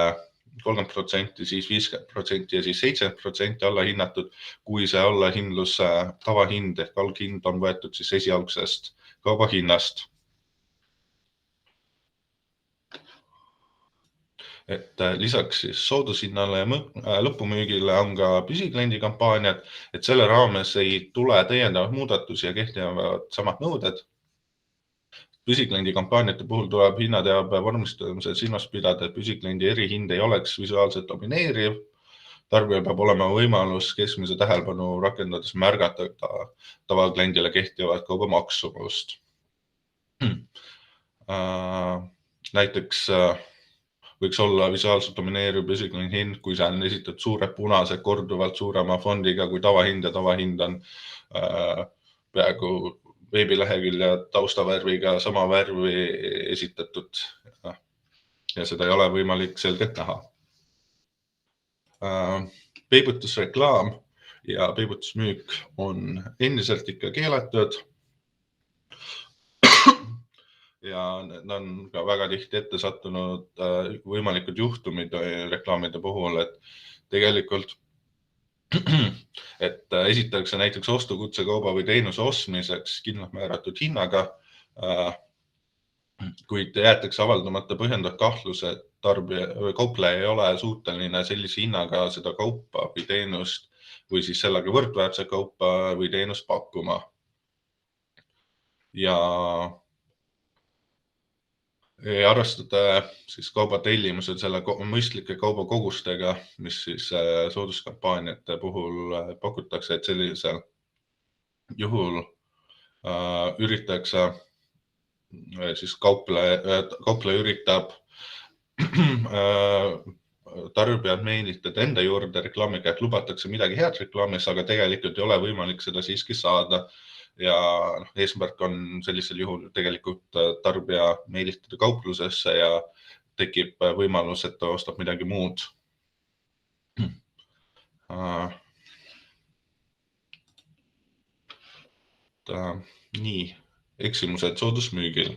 30%, siis 50% ja siis 70% allahinnatud, kui see allahindluse tavahind ehk alghind on võetud siis esialgsest kaubahinnast. et lisaks siis soodushinnale ja lõpumüügile on ka püsikliendi kampaaniad, et selle raames ei tule täiendavaid muudatusi ja kehtivad samad nõuded. Püsikliendi kampaaniate puhul tuleb hinnateabe vormistamisel silmas pidada, et püsikliendi erihind ei oleks visuaalselt domineeriv. Tarbijal peab olema võimalus keskmise tähelepanu rakendades märgata tavakliendile kehtivat kauba maksumust. Näiteks võiks olla visuaalselt domineeriv püsikliendi hind, kui see on esitatud suure punase korduvalt suurema fondiga kui tavahind ja tavahind on peaaegu veebilehekülje taustavärviga sama värvi esitatud ja seda ei ole võimalik selgelt näha. Peibutusreklaam ja peibutusmüük on endiselt ikka keelatud ja nad on ka väga tihti ette sattunud võimalikud juhtumid reklaamide puhul, et tegelikult et esitatakse näiteks ostukutse kauba või teenuse ostmiseks kindlalt määratud hinnaga, kuid jäetakse avaldamata põhjendatud kahtlus, et kaupleja ei ole suuteline sellise hinnaga seda kaupa või teenust või siis sellega võrdväärse kaupa või teenust pakkuma. Ja ei arvestada siis kauba tellimusel selle mõistlike kaubakogustega, mis siis sooduskampaaniate puhul pakutakse, et sellisel juhul üritatakse siis kaupleja üritab tarbijad meelitada enda juurde reklaamiga, et lubatakse midagi head reklaamis, aga tegelikult ei ole võimalik seda siiski saada. Ja eesmärk on sellisel juhul tegelikult tarbija meelitada kauplusesse ja tekib võimalus, et ta ostab midagi muud. Nii, eksimused soodusmüügil.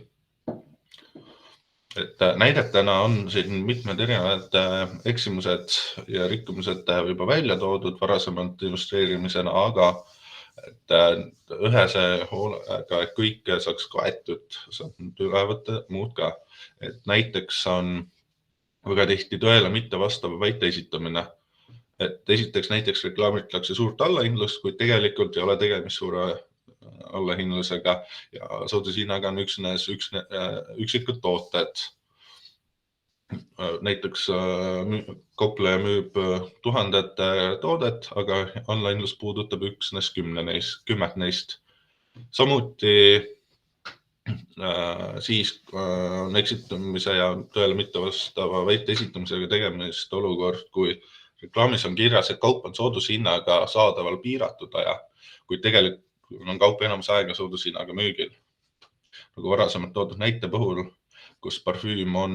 Et näidetena on siin mitmed erinevad eksimused ja rikkumised juba välja toodud varasemalt illustreerimisena, aga et ühese hoolega, et kõik saaks kaetud, saab üle võtta muud ka. Et näiteks on väga tihti tõele mitte vastava väite esitamine. Et esiteks näiteks reklaamitakse suurt allahindlust, kuid tegelikult ei ole tegemist suure allahindlusega ja soodushinnaga on üksnes üksikud tooted. Näiteks kaupleja müüb 1000 toodet, aga allahindlus puudutab üksnes 10 neist. Samuti siis on eksitamise ja tõele mittevastava väite esitamisega tegemist olukord, kui reklaamis on kirjas, et kaup on soodushinnaga saadaval piiratud aja, kuid tegelikult on kaup enamus aega soodushinnaga müügil. Nagu varasemalt toodud näite puhul, kus parfüüm on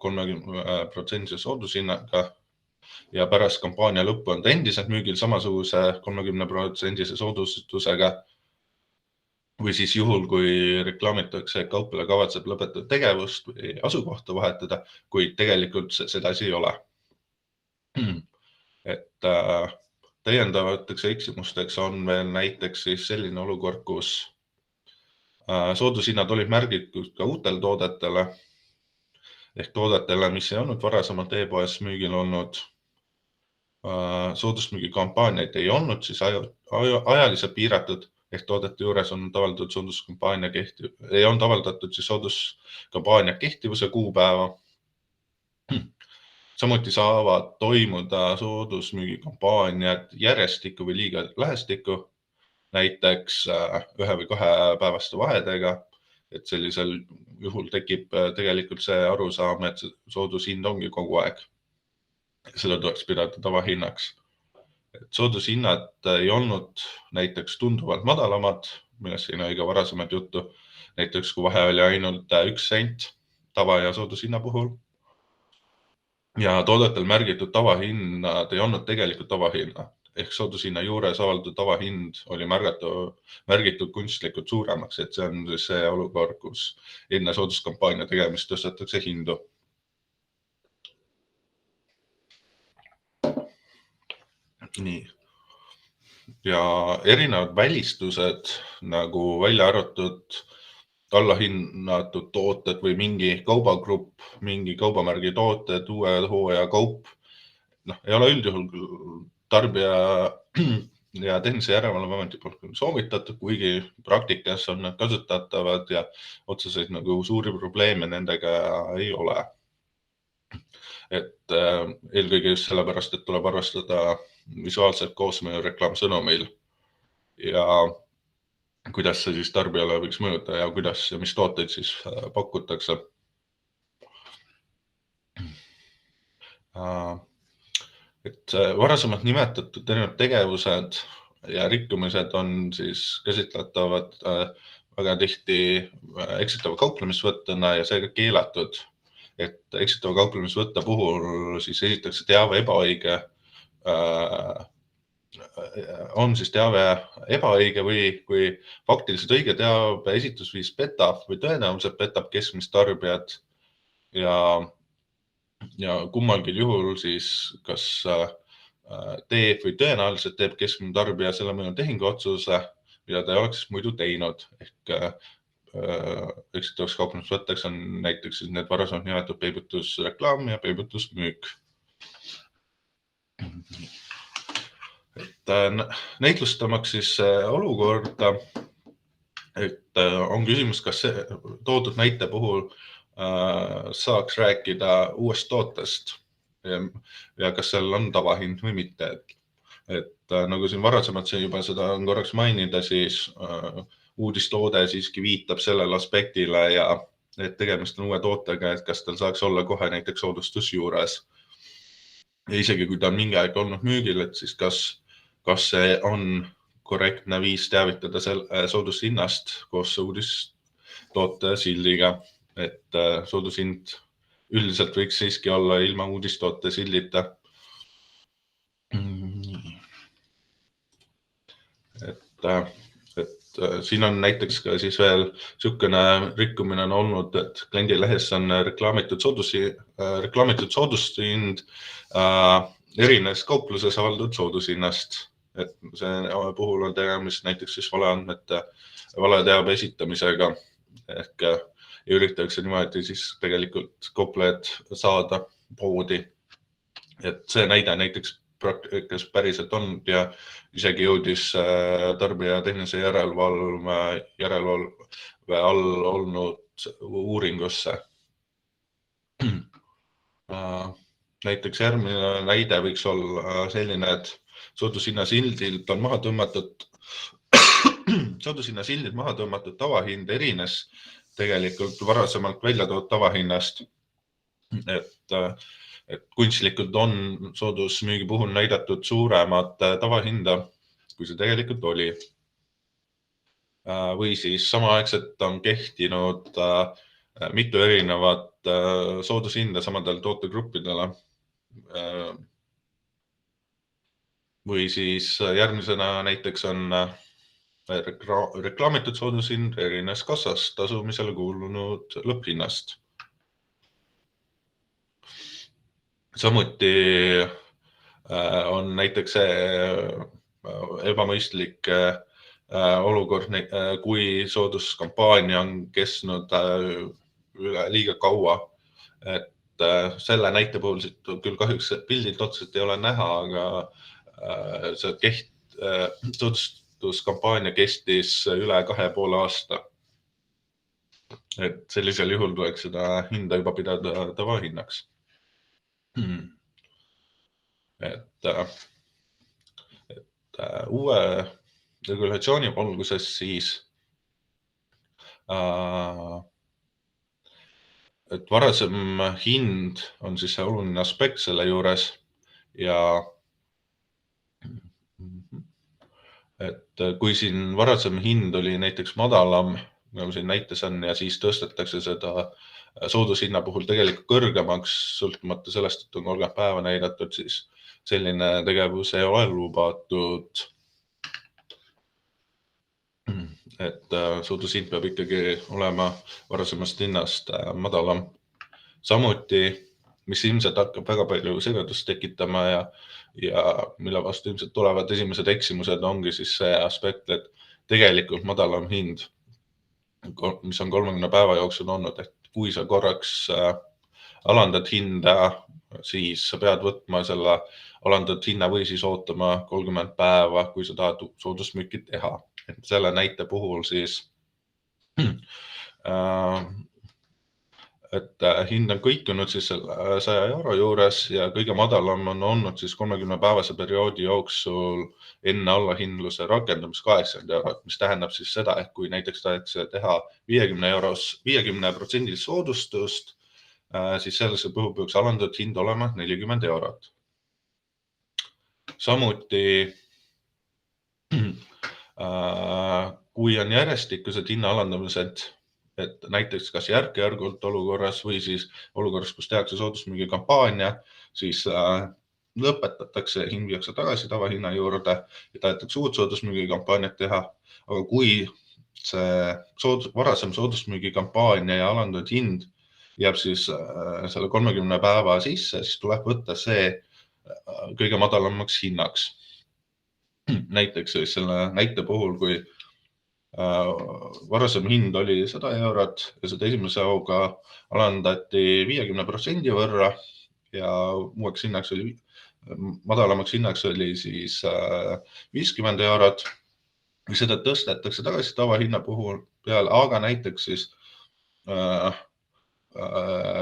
30% soodushinnaga ja pärast kampaania lõppu on ta endiselt müügil samasuguse 30% soodustusega. Või siis juhul, kui reklaamitakse, et kaupleja kavatseb lõpetada tegevust või asukohta vahetada, kuid tegelikult sedasi ei ole. Et täiendavateks eksimusteks on veel näiteks siis selline olukord, kus soodushinnad olid märgitud ka uutele toodetele ehk toodetele, mis ei olnud varasemalt e-poes müügil olnud. Soodusmüügi kampaaniaid ei olnud siis ajaliselt piiratud ehk toodete juures on avaldatud sooduskampaania ei olnud avaldatud siis sooduskampaania kehtivuse kuupäeva. Samuti saavad toimuda soodusmüügikampaaniad järjestikku või liiga lähestikku, näiteks 1 või 2 päevaste vahedega. Et sellisel juhul tekib tegelikult see arusaam, et soodushind ongi kogu aeg. Seda tuleks pidada tavahinnaks. Soodushinnad ei olnud näiteks tunduvalt madalamad, millest siin oli ka varasemalt juttu. Näiteks kui vahe oli ainult 1 sent tava- ja soodushinna puhul. Ja toodetel märgitud tavahinnad ei olnud tegelikult tavahinnad. Ehk soodushinna juures avaldatud tavahind oli märgitud kunstlikult suuremaks, et see on see olukord, kus enne sooduskampaania tegemist tõstetakse hindu. Nii. Ja erinevad välistused nagu välja arvatud allahinnatud tooted või mingi kaubagrupp, mingi kaubamärgi tooted, uue hooaja kaup. Ei ole üldjuhul tarbija ja Tehnilise Järelevalve Ameti poolt soovitatud, kuigi praktikas on nad kasutatavad ja otseseid suuri probleeme nendega ei ole. Et eelkõige just sellepärast, et tuleb arvestada visuaalselt koosmõju reklaamsõnumil ja kuidas see siis tarbijale võiks mõjuda ja kuidas ja mis tooteid siis pakutakse. Et varasemalt nimetatud erinevad tegevused ja rikkumised on siis käsitletavad väga tihti eksitava kauplemisvõttena ja seega keelatud. Et eksitava kauplemisvõtte puhul siis esitakse teave ebaõige, on siis teave ebaõige või kui faktiliselt õige teave esitusviis petab või tõenäoliselt petab keskmist tarbijat ja kummalgi juhul siis kas teeb või tõenäoliselt teeb keskmine tarbija selle mõju tehinguotsuse, mida ta ei oleks muidu teinud. Ehk eksitavaks kauplemisvõtteks on näiteks need varasemalt nimetatud peibutusreklaam ja peibutusmüük. Et näitlustamaks siis olukorda, et on küsimus, kas toodud näite puhul saaks rääkida uuest tootest ja kas seal on tavahind või mitte. Et nagu siin varasemalt juba seda on korraks mainida, siis uudistoode siiski viitab sellele aspektile ja et tegemist on uue tootega, et kas tal saaks olla kohe näiteks soodustus juures. Ja isegi kui ta on mingi aeg olnud müügil, et siis kas see on korrektne viis teavitada soodushinnast koos uudistoote sildiga, et soodushind üldiselt võiks siiski olla ilma uudistoote sildita. Et siin on näiteks ka siis veel niisugune rikkumine on olnud, et kliendilehes on reklaamitud soodushind erines kaupluses avaldatud soodushinnast. Et see puhul on tegemist näiteks siis vale teabe esitamisega ehk üritatakse niimoodi siis tegelikult kauplejad saada poodi. Et see näide näiteks praktikas päriselt on ja isegi jõudis tarbija tehnilise järelevalve all olnud uuringusse. Näiteks järgmine näide võiks olla selline, et soodushinnasildilt on maha tõmmatud tavahind erines tegelikult varasemalt välja toodud tavahinnast. Et kunstlikult on soodusmüügi puhul näidatud suuremat tavahinda, kui see tegelikult oli. Või siis samaaegselt on kehtinud mitu erinevat soodushinda samadele tootegruppidele. Või siis järgmisena näiteks on reklaamitud soodushind erines kassas tasumisele kuulunud lõpphinnast. Samuti on näiteks ebamõistlik olukord, kui sooduskampaania on kestnud liiga kaua. Et selle näite puhul küll kahjuks pildilt otseselt ei ole näha, aga see soodustuskampaania kestis üle 2,5 aasta. Et sellisel juhul tuleks seda hinda juba pidada tavahinnaks. Et uue regulatsiooni valguses siis, et varasem hind on siis oluline aspekt selle juures ja et kui siin varasem hind oli näiteks madalam, nagu siin näites on, ja siis tõstetakse seda soodushinna puhul tegelikult kõrgemaks, sõltumata sellest, et on 30 päeva näidatud, siis selline tegevus ei ole lubatud. Et soodushind peab ikkagi olema varasemast hinnast madalam. Samuti, mis ilmselt hakkab väga palju segadust tekitama ja mille vastu ilmselt tulevad esimesed eksimused, ongi siis see aspekt, et tegelikult madalam hind mis on 30 päeva jooksul olnud, et kui sa korraks alandad hinda, siis sa pead võtma selle alandatud hinna või siis ootama 30 päeva, kui sa tahad soodusmüüki teha. Et selle näite puhul siis, et hind on kõikunud siis 100 euro juures ja kõige madalam on olnud siis 30 päevase perioodi jooksul enne allahindluse rakendamist 80 eurot, mis tähendab siis seda, et kui näiteks tahetakse teha 50% soodustust, siis sellise puhul peaks alandatud hind olema 40 eurot. Samuti, kui on järjestikused hinna alandamised, et näiteks kas järk-järgult olukorras või siis olukorras, kus tehakse soodusmüügi kampaania, siis lõpetatakse, hind viiakse tagasi tavahinna juurde ja tahetakse uut soodusmüügi kampaaniat teha. Aga kui see varasem soodusmüügi kampaania ja alandatud hind jääb siis selle 30 päeva sisse, siis tuleb võtta see kõige madalamaks hinnaks. Näiteks selle näite puhul, kui varasem hind oli 100 eurot ja seda esimese hooga alandati 50% võrra ja uueks hinnaks oli, madalamaks hinnaks oli siis 50 eurot. Või seda tõstetakse tagasi tavahinna puhul peale, aga näiteks siis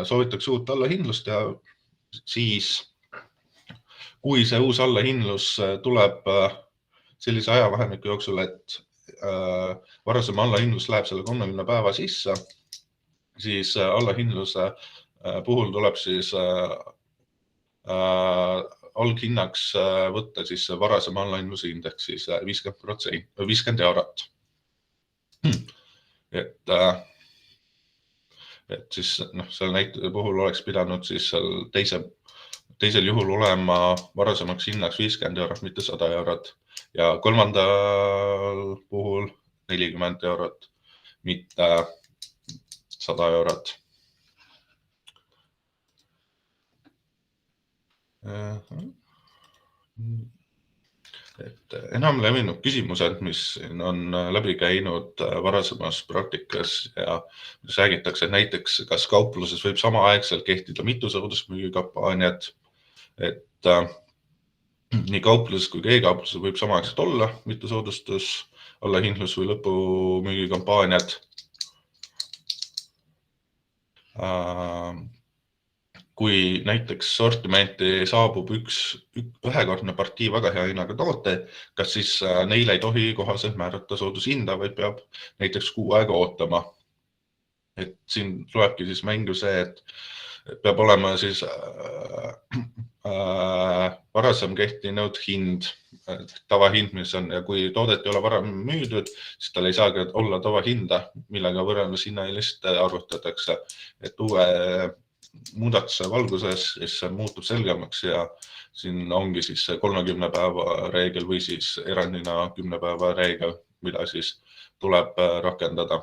soovitakse uut allahindlust ja siis kui see uus allahindlus tuleb sellise ajavahemiku jooksul, et varasem allahindlus läheb selle 30 päeva sisse, siis allahindluse puhul tuleb siis alghinnaks võtta siis varasem allahindluse indeks siis 50 eurot. Et siis selle näite puhul oleks pidanud siis teisel juhul olema varasemaks hinnaks 50 eurot, mitte 100 eurot ja kolmandal puhul 40 eurot, mitte 100 eurot. Et enam levinud küsimused, mis on läbi käinud varasemas praktikas ja räägitakse näiteks, kas kaupluses võib samaaegselt kehtida mitu soodusmüügikampaaniat, et nii kaupluses kui e-kaupluses võib samaaegselt olla mitu soodustus, allahindlus või lõpumüügikampaaniat. Kui näiteks sortimenti saabub ühekordne partii väga hea hinnaga toote, kas siis neile ei tohi kohaselt määrata soodushinda, vaid peab näiteks kuu aega ootama. Et siin tulebki siis mängu see, et peab olema siis varasem kehtinud hind, tavahind, mis on ja kui toodet ei ole varem müüdud, siis tal ei saagi olla tavahinda, millega võrreldes hinnaeelist arvutatakse, et uue muudatuse valguses see muutub selgemaks ja siin ongi siis 30 päeva reegel või siis erandina 10 päeva reegel, mida siis tuleb rakendada.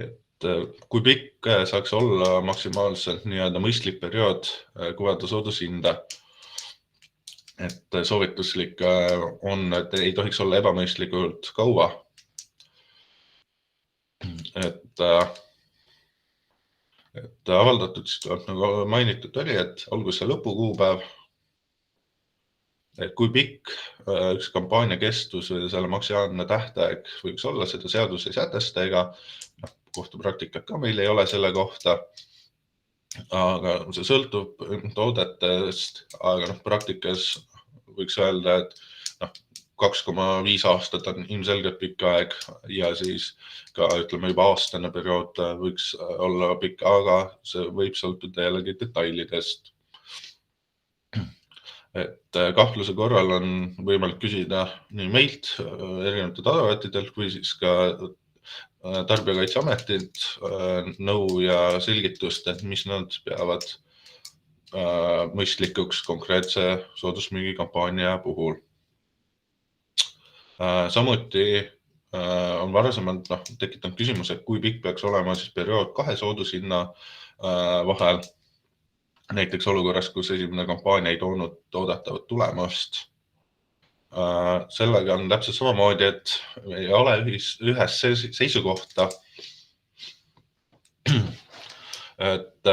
Et kui pikk saaks olla maksimaalselt mõistlik periood kuvada soodushinda, et soovituslik on, et ei tohiks olla ebamõistlikult kaua. Et avaldatud siis tuleb, nagu mainitud oli, et olgu see lõpukuupäev, et kui pikk üks kampaania kestus või selle maksimaalne tähtaeg võiks olla, seda seadus ei sätesta ega kohtupraktikat ka meil ei ole selle kohta, aga see sõltub toodetest, aga praktikas võiks öelda, et 2,5 aastat on ilmselgelt pikk aeg ja siis ka ütleme juba aastane periood võiks olla pikk, aga see võib sõltuda jällegi detailidest. Et kahtluse korral on võimalik küsida nii meilt, erinevatelt advokaatidelt kui siis ka Tarbijakaitseametilt nõu ja selgitust, et mis nad peavad mõistlikuks konkreetse soodusmüügikampaania puhul. Samuti on varasemalt tekitanud küsimus, et kui pikk peaks olema siis periood kahe soodushinna vahel, näiteks olukorras, kus esimene kampaania ei toonud toodetavat tulemust. sellega on täpselt samamoodi, et ei ole ühes seisukohta, et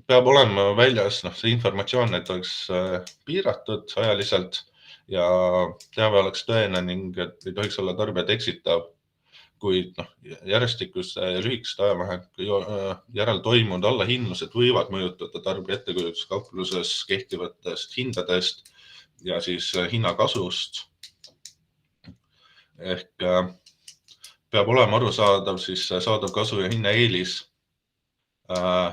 peab olema väljas see informatsioon, et oleks piiratud ajaliselt ja teave oleks tõene ning et ei tohiks olla tarbijad eksitav, kuid järjestikuse lühikest ajavahemikku järel toimunud allahindlused võivad mõjutada tarbija ettekujutus kaupluses kehtivatest hindadest ja siis hinnakasust. Ehk peab olema arusaadav siis saadav kasu ja hinnaeelis.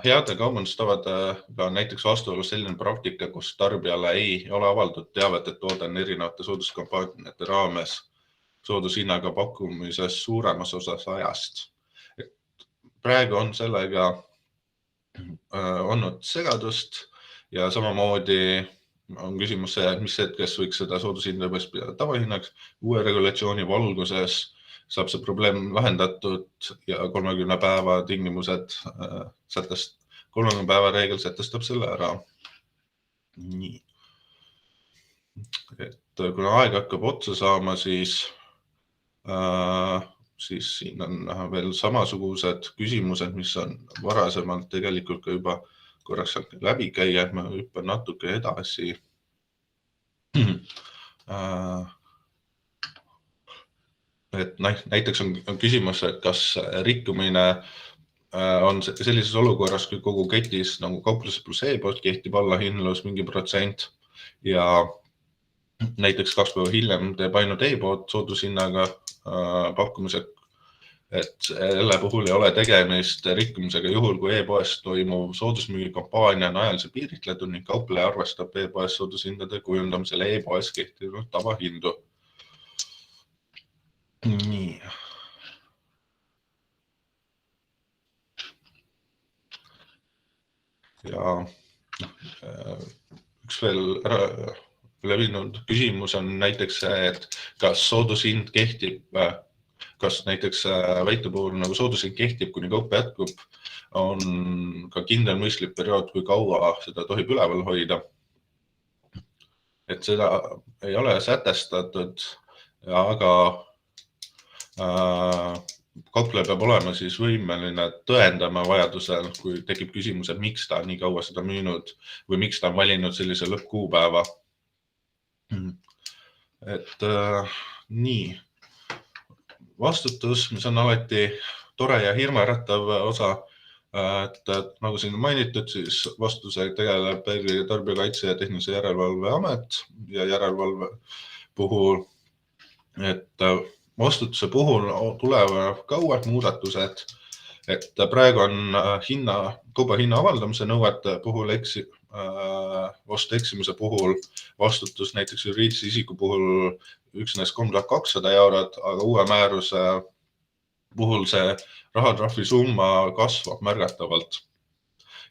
Heade kaubandustavadega näiteks vastuolus selline praktika, kus tarbijale ei ole avaldatud teavet, et toode on erinevate sooduskampaaniate raames soodushinnaga pakkumises suuremas osas ajast. Praegu on sellega olnud segadust ja samamoodi on küsimus see, et mis hetkes võiks seda soodushinda pidada tavahinnaks. Uue regulatsiooni valguses saab see probleem lahendatud ja 30 päeva tingimused 30 päeva reegel sätestab selle ära. Nii. Et kuna aeg hakkab otsa saama, siis siin on veel samasugused küsimused, mis on varasemalt tegelikult ka juba korraks läbi käia, et ma hüppan natuke edasi. Et näiteks on küsimus, et kas rikkumine on sellises olukorras, kui kogu ketis nagu kaupluses pluss e-pood kehtib allahindlus mingi protsent ja näiteks 2 päeva hiljem teeb ainult e-pood soodushinnaga pakkumise, et selle puhul ei ole tegemist rikkumisega juhul, kui e-poes toimuv soodusmüügikampaania on ajaliselt piiritletud ning kaupleja arvestab e-poes soodushindade kujundamisel e-poes kehtinud tavahindu. Nii. Ja üks veel levinud küsimus on näiteks see, et kas soodushind kehtib, kas näiteks väite puhul nagu soodushind kehtib, kuni kaup jätkub, on ka kindel mõistlik periood, kui kaua seda tohib üleval hoida. Et seda ei ole sätestatud, aga kaupleja peab olema siis võimeline tõendama vajadusel, kui tekib küsimus, et miks ta nii kaua seda müünud või miks ta on valinud sellise lõppkuupäeva. Et nii. Vastutus, mis on alati tore ja hirmuäratav osa, et nagu siin mainitud, siis vastutuse tegeleb Tarbijakaitse ja Tehnilise Järelevalve Amet ja järelevalve puhul, et vastutuse puhul tulevad ka uued muudatused, et praegu on kauba hinna avaldamise nõuete puhul vastu eksimise puhul vastutus näiteks juriidilise isiku puhul üksnes 3200 €, aga uue määruse puhul see rahatrahvi summa kasvab märgatavalt.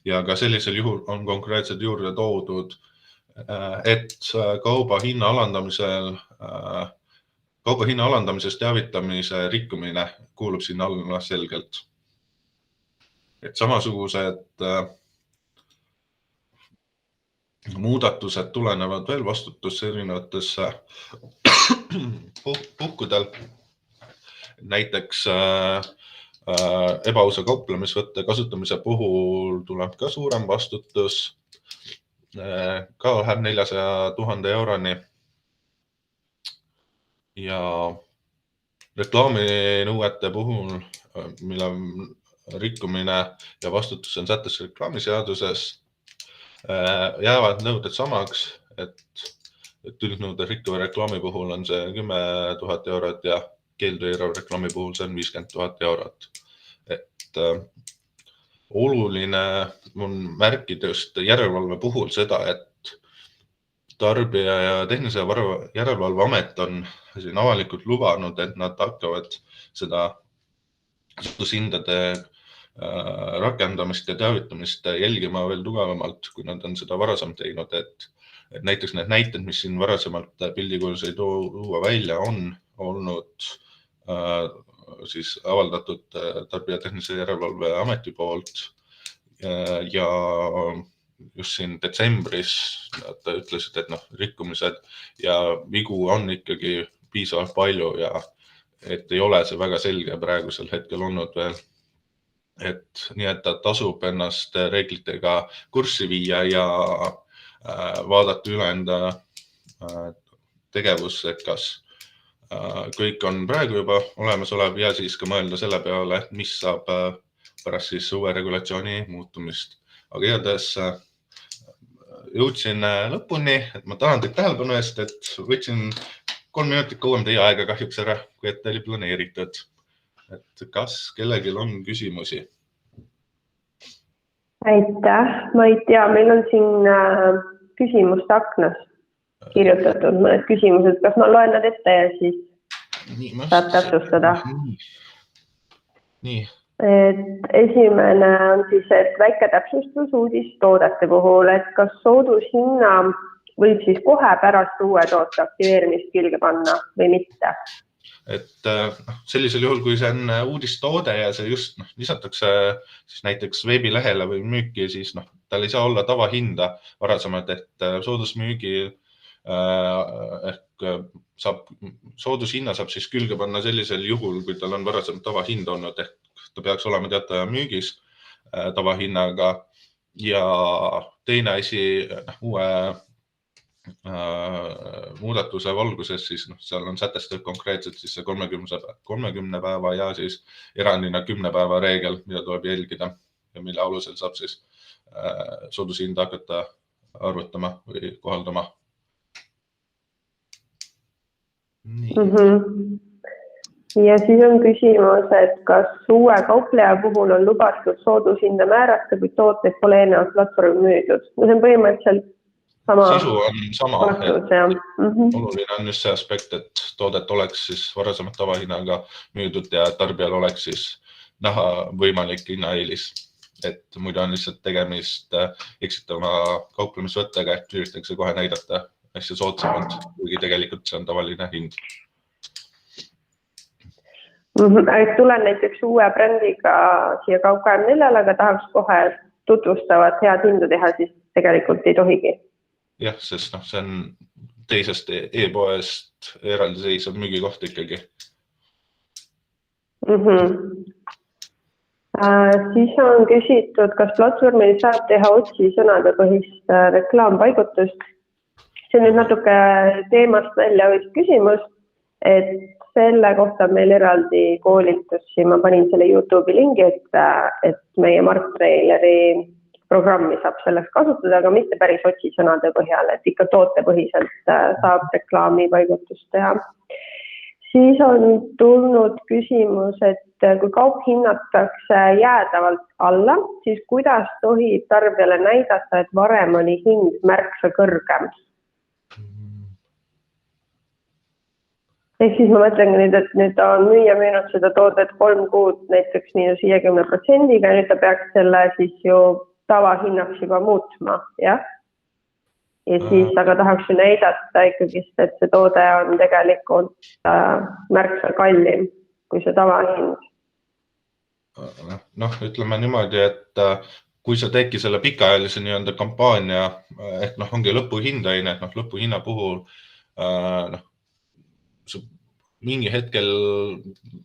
Ja ka sellisel juhul on konkreetselt juurde toodud, et kauba hinna alandamisest teavitamise rikkumine kuulub sinna alla selgelt. Et samasugused muudatused tulenevad veel vastutusse erinevates puhkudel. Näiteks ebaausa kauplemisvõtte kasutamise puhul tuleb ka suurem vastutus, ka läheb 400 000 € ja reklaaminõuete puhul, mille rikkumine ja vastutus on sätestatud reklaamiseaduses, jäävad nõuded samaks, et üldnõude rikkuva reklaami puhul on see 10 000 € ja keeldu eirav reklaami puhul see on 50 000 €. Et oluline on märkida just järelevalve puhul seda, et Tarbija ja Tehnilise Järelevalve Amet on siin avalikult lubanud, et nad hakkavad seda soodushindade rakendamist ja teavitamist jälgima veel tugevamalt, kui nad on seda varasem teinud, et näiteks need näited, mis siin varasemalt pildikuulus ei tuua välja, on olnud siis avaldatud Tarbija Tehnilise Järelevalve Ameti poolt ja just siin detsembris nad ütlesid, et rikkumised ja vigu on ikkagi piisavalt palju ja et ei ole see väga selge praegusel hetkel olnud veel. Nii et ta tasub ennast reeglitega kurssi viia ja vaadata üle enda tegevus, et kas kõik on praegu juba olemasolev ja siis ka mõelda selle peale, mis saab pärast siis uue regulatsiooni muutumist. Aga igatahes jõudsin lõpuni, et ma tahan teid tähelepanu eest, et võtsin 3 minutit kauem teie aega kahjuks ära, kui ette oli planeeritud. Et kas kellelgi on küsimusi? Aitäh, ma ei tea, meil on siin küsimuste aknas kirjutatud mõned küsimused. Kas ma loen nad ette ja siis saab täpsustada? Nii. Et esimene on siis, et väike täpsustus uudistoodete puhul, et kas soodushinna võib siis kohe pärast uue toote aktiveerimist külge panna või mitte? Et sellisel juhul, kui see on uudistoode ja see just lisatakse siis näiteks veebilehele või müüki, siis tal ei saa olla tavahinda varasemalt, et soodusmüügi ehk soodushinna saab siis külge panna sellisel juhul, kui tal on varasemalt tavahind olnud, ehk ta peaks olema teataja müügis tavahinnaga. Ja teine asi uue muudatuse valguses, siis seal on sätestatud konkreetselt siis see 30 päeva ja siis erandina 10 päeva reegel, mida tuleb jälgida ja mille alusel saab siis soodushinda hakata arvutama või kohaldama. Ja siis on küsimus, et kas uue kaupleja puhul on lubatud soodushinda määrata, kui tooteid pole enne platvormi müüdud. See on põhimõtteliselt sama. Sisu on sama. Oluline on just see aspekt, et toodet oleks siis varasemalt tavahinnaga müüdud ja tarbijal oleks siis näha võimalik hinnaeelis. Et muidu on lihtsalt tegemist eksitava kauplemisvõttega, et üritatakse kohe näidata asja soodsamalt, kuigi tegelikult see on tavaline hind. Tulen näiteks uue brändiga siia Kaup24, aga tahaks kohe tutvustavat head hindu teha, siis tegelikult ei tohigi. Jah, sest see on teisest e-poest eraldiseisev müügikoht ikkagi. Siis on küsitud, kas platvormil saab teha otsisõnade põhist reklaampaigutust. See on nüüd natuke teemast välja küsimus, et selle kohta meil eraldi koolitusi. Ma panin selle YouTube'i lingi, et meie Marktraileri programmi saab selleks kasutada, aga mitte päris otsisõnade põhjal, et ikka tootepõhiselt saab reklaamipaigutust teha. Siis on tulnud küsimus, et kui kaup hinnatakse jäädavalt alla, siis kuidas tohib tarbijale näidata, et varem oli hind märksa kõrgem? Ehk siis ma mõtlengi nüüd, et nüüd on müüja müünud seda toodet 3 kuud näiteks -50%-ga ja nüüd ta peaks selle siis ju tavahinnaks juba muutma, jah? Ja siis aga tahaks ju näidata ikkagist, et see toode on tegelikult märksa kallim kui see tavahind. Ütleme niimoodi, et kui sa teedki selle pikaajalise nii-öelda kampaania, ehk ongi lõpuhindaine, lõpuhinna puhul mingi hetkel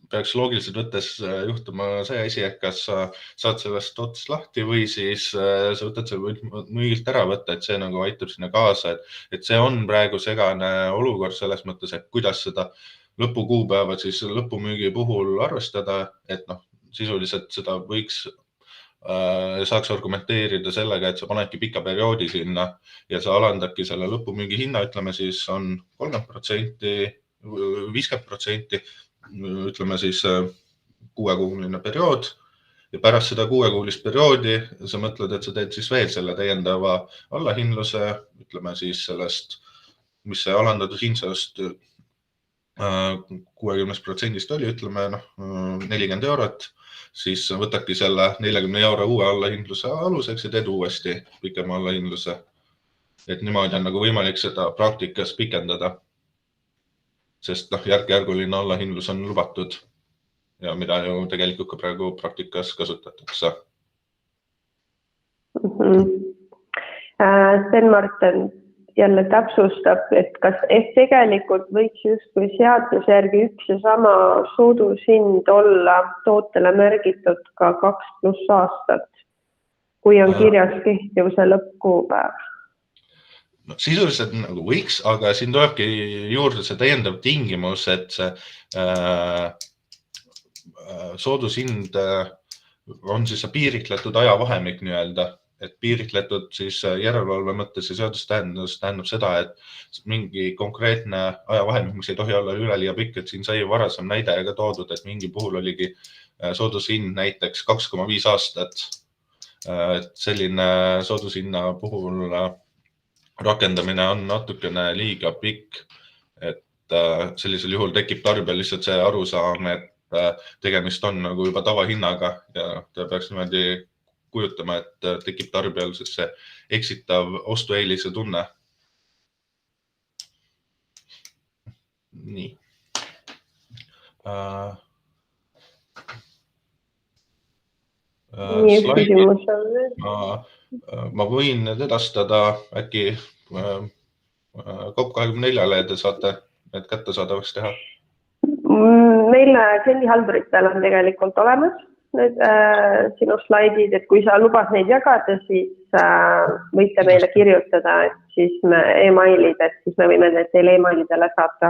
peaks loogiliselt võttes juhtuma see asi, et kas sa saad sellest tootest lahti või siis sa võtad selle müügilt ära võtta, et see nagu aitab sinna kaasa, et see on praegu segane olukord selles mõttes, et kuidas seda lõpukuupäeva siis lõpumüügi puhul arvestada, et sisuliselt seda saaks argumenteerida sellega, et sa panedki pika perioodi sinna ja sa alandadki selle lõpumüügi hinna, ütleme siis on 30%, 50%, ütleme siis 6-kuuline periood ja pärast seda 6-kuulist perioodi sa mõtled, et sa teed siis veel selle täiendava allahindluse, ütleme siis sellest, mis see alandatud hind sellest 60% oli, ütleme 40 €, siis võtadki selle 40 € uue allahindluse aluseks ja teed uuesti pikema allahindluse. Et niimoodi on nagu võimalik seda praktikas pikendada. Sest järk-järguline allahindlus on lubatud ja mida ju tegelikult ka praegu praktikas kasutatakse. Sten-Martin jälle täpsustab, et kas tegelikult võiks justkui seaduse järgi üks ja sama soodushind olla tootele märgitud ka 2+ aastat, kui on kirjas kehtivuse lõppkuupäev. No, sisuliselt nagu võiks, aga siin tulebki juurde see täiendav tingimus, et see soodushind on siis see piiritletud ajavahemik nii-öelda, et piiritletud siis järelevalve mõttes ja seadus tähendab seda, et mingi konkreetne ajavahemik, mis ei tohi olla üleliia pikk, et siin sai varasem näide ka toodud, et mingi puhul oligi soodushind näiteks 2,5 aastat. Et selline soodushinna puhul rakendamine on natukene liiga pikk, et sellisel juhul tekib tarbijal lihtsalt see arusaam, et tegemist on nagu juba tavahinnaga ja ta peaks niimoodi kujutama, et tekib tarbijal see eksitav ostueelise tunne. Nii. Ma võin need edastada äkki COP24-le, te saate need kättesaadavaks teha. Meil kliendihalduritel on tegelikult olemas need sinu slaidid, et kui sa lubad neid jagada, siis võite meile kirjutada, et siis me e-mailid, et siis me võime need teile e-mailidele saata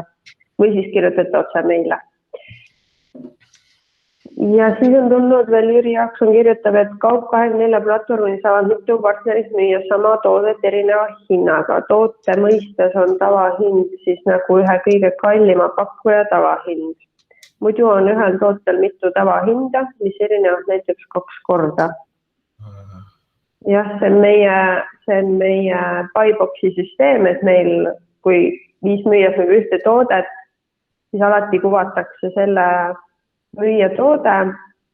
või siis kirjutada otse meile. Ja siis on tulnud veel Jüri Jaakson kirjutab, et Kaup24 platvormil saavad mitu partnerit müüa sama toodet erineva hinnaga. Toote mõistes on tavahind siis nagu ühe kõige kallima pakkuja tavahind. Muidu on ühel tootel mitu tavahinda, mis erinevad näiteks 2 korda. Jah, see on meie buyboxi süsteem, et meil, kui 5 müüjas või ühte toodet, siis alati kuvatakse selle müüja toode,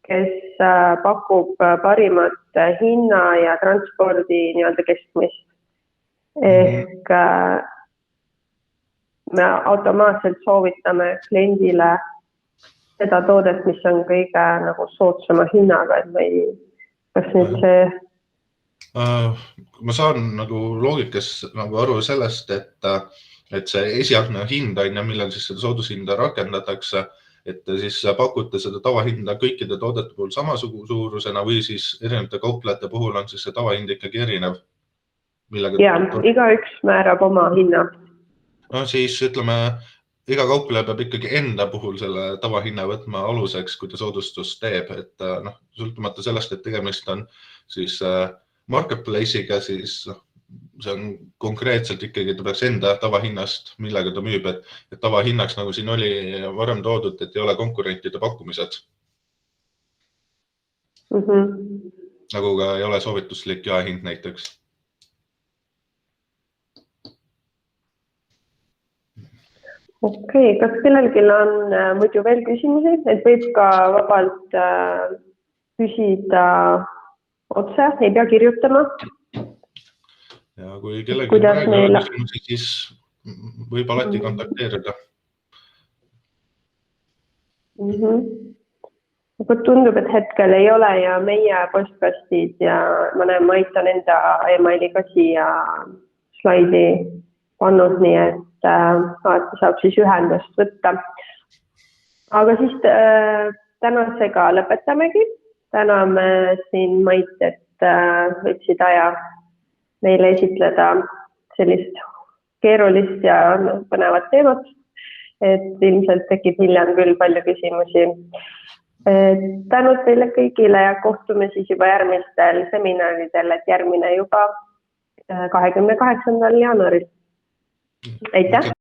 kes pakub parimat hinna ja transpordi nii-öelda keskmist. Ehk me automaatselt soovitame kliendile seda toodet, mis on kõige nagu soodsama hinnaga, et või kas nüüd see... Ma saan nagu loogikas nagu aru sellest, et see esialgne hind, millal siis seda soodushinda rakendatakse, et siis pakute seda tavahinda kõikide toodete puhul samasugusena või siis erinevate kauplejate puhul on siis see tavahind ikkagi erinev? Ja, iga üks määrab oma hinna. No siis ütleme, iga kaupleja peab ikkagi enda puhul selle tavahinna võtma aluseks, kui ta soodustust teeb, et sõltumata sellest, et tegemist on siis marketplace'iga, siis see on konkreetselt ikkagi, ta peaks enda tavahinnast, millega ta müüb, et tavahinnaks, nagu siin oli varem toodud, et ei ole konkurentide pakkumised. Nagu ka ei ole soovituslik jaehind näiteks. Okei, kas kellelgi on muidu veel küsimusi, et võib ka vabalt küsida otse, ei pea kirjutama. Ja kui kellelgi on küsimusi, siis võib alati kontakteerida. Aga tundub, et hetkel ei ole ja meie postkastid ja ma aitan enda e-maili ka siia slaidi pannud, nii et alati saab siis ühendust võtta. Aga siis tänasega lõpetamegi. Täname siin Mait, et võtsid aja meile esitleda sellist keerulist ja põnevat teemat, et ilmselt tekib hiljem küll palju küsimusi. Tänud teile kõigile ja kohtume siis juba järgmistel seminaridel, et järgmine juba 28. jaanuaril. Aitäh!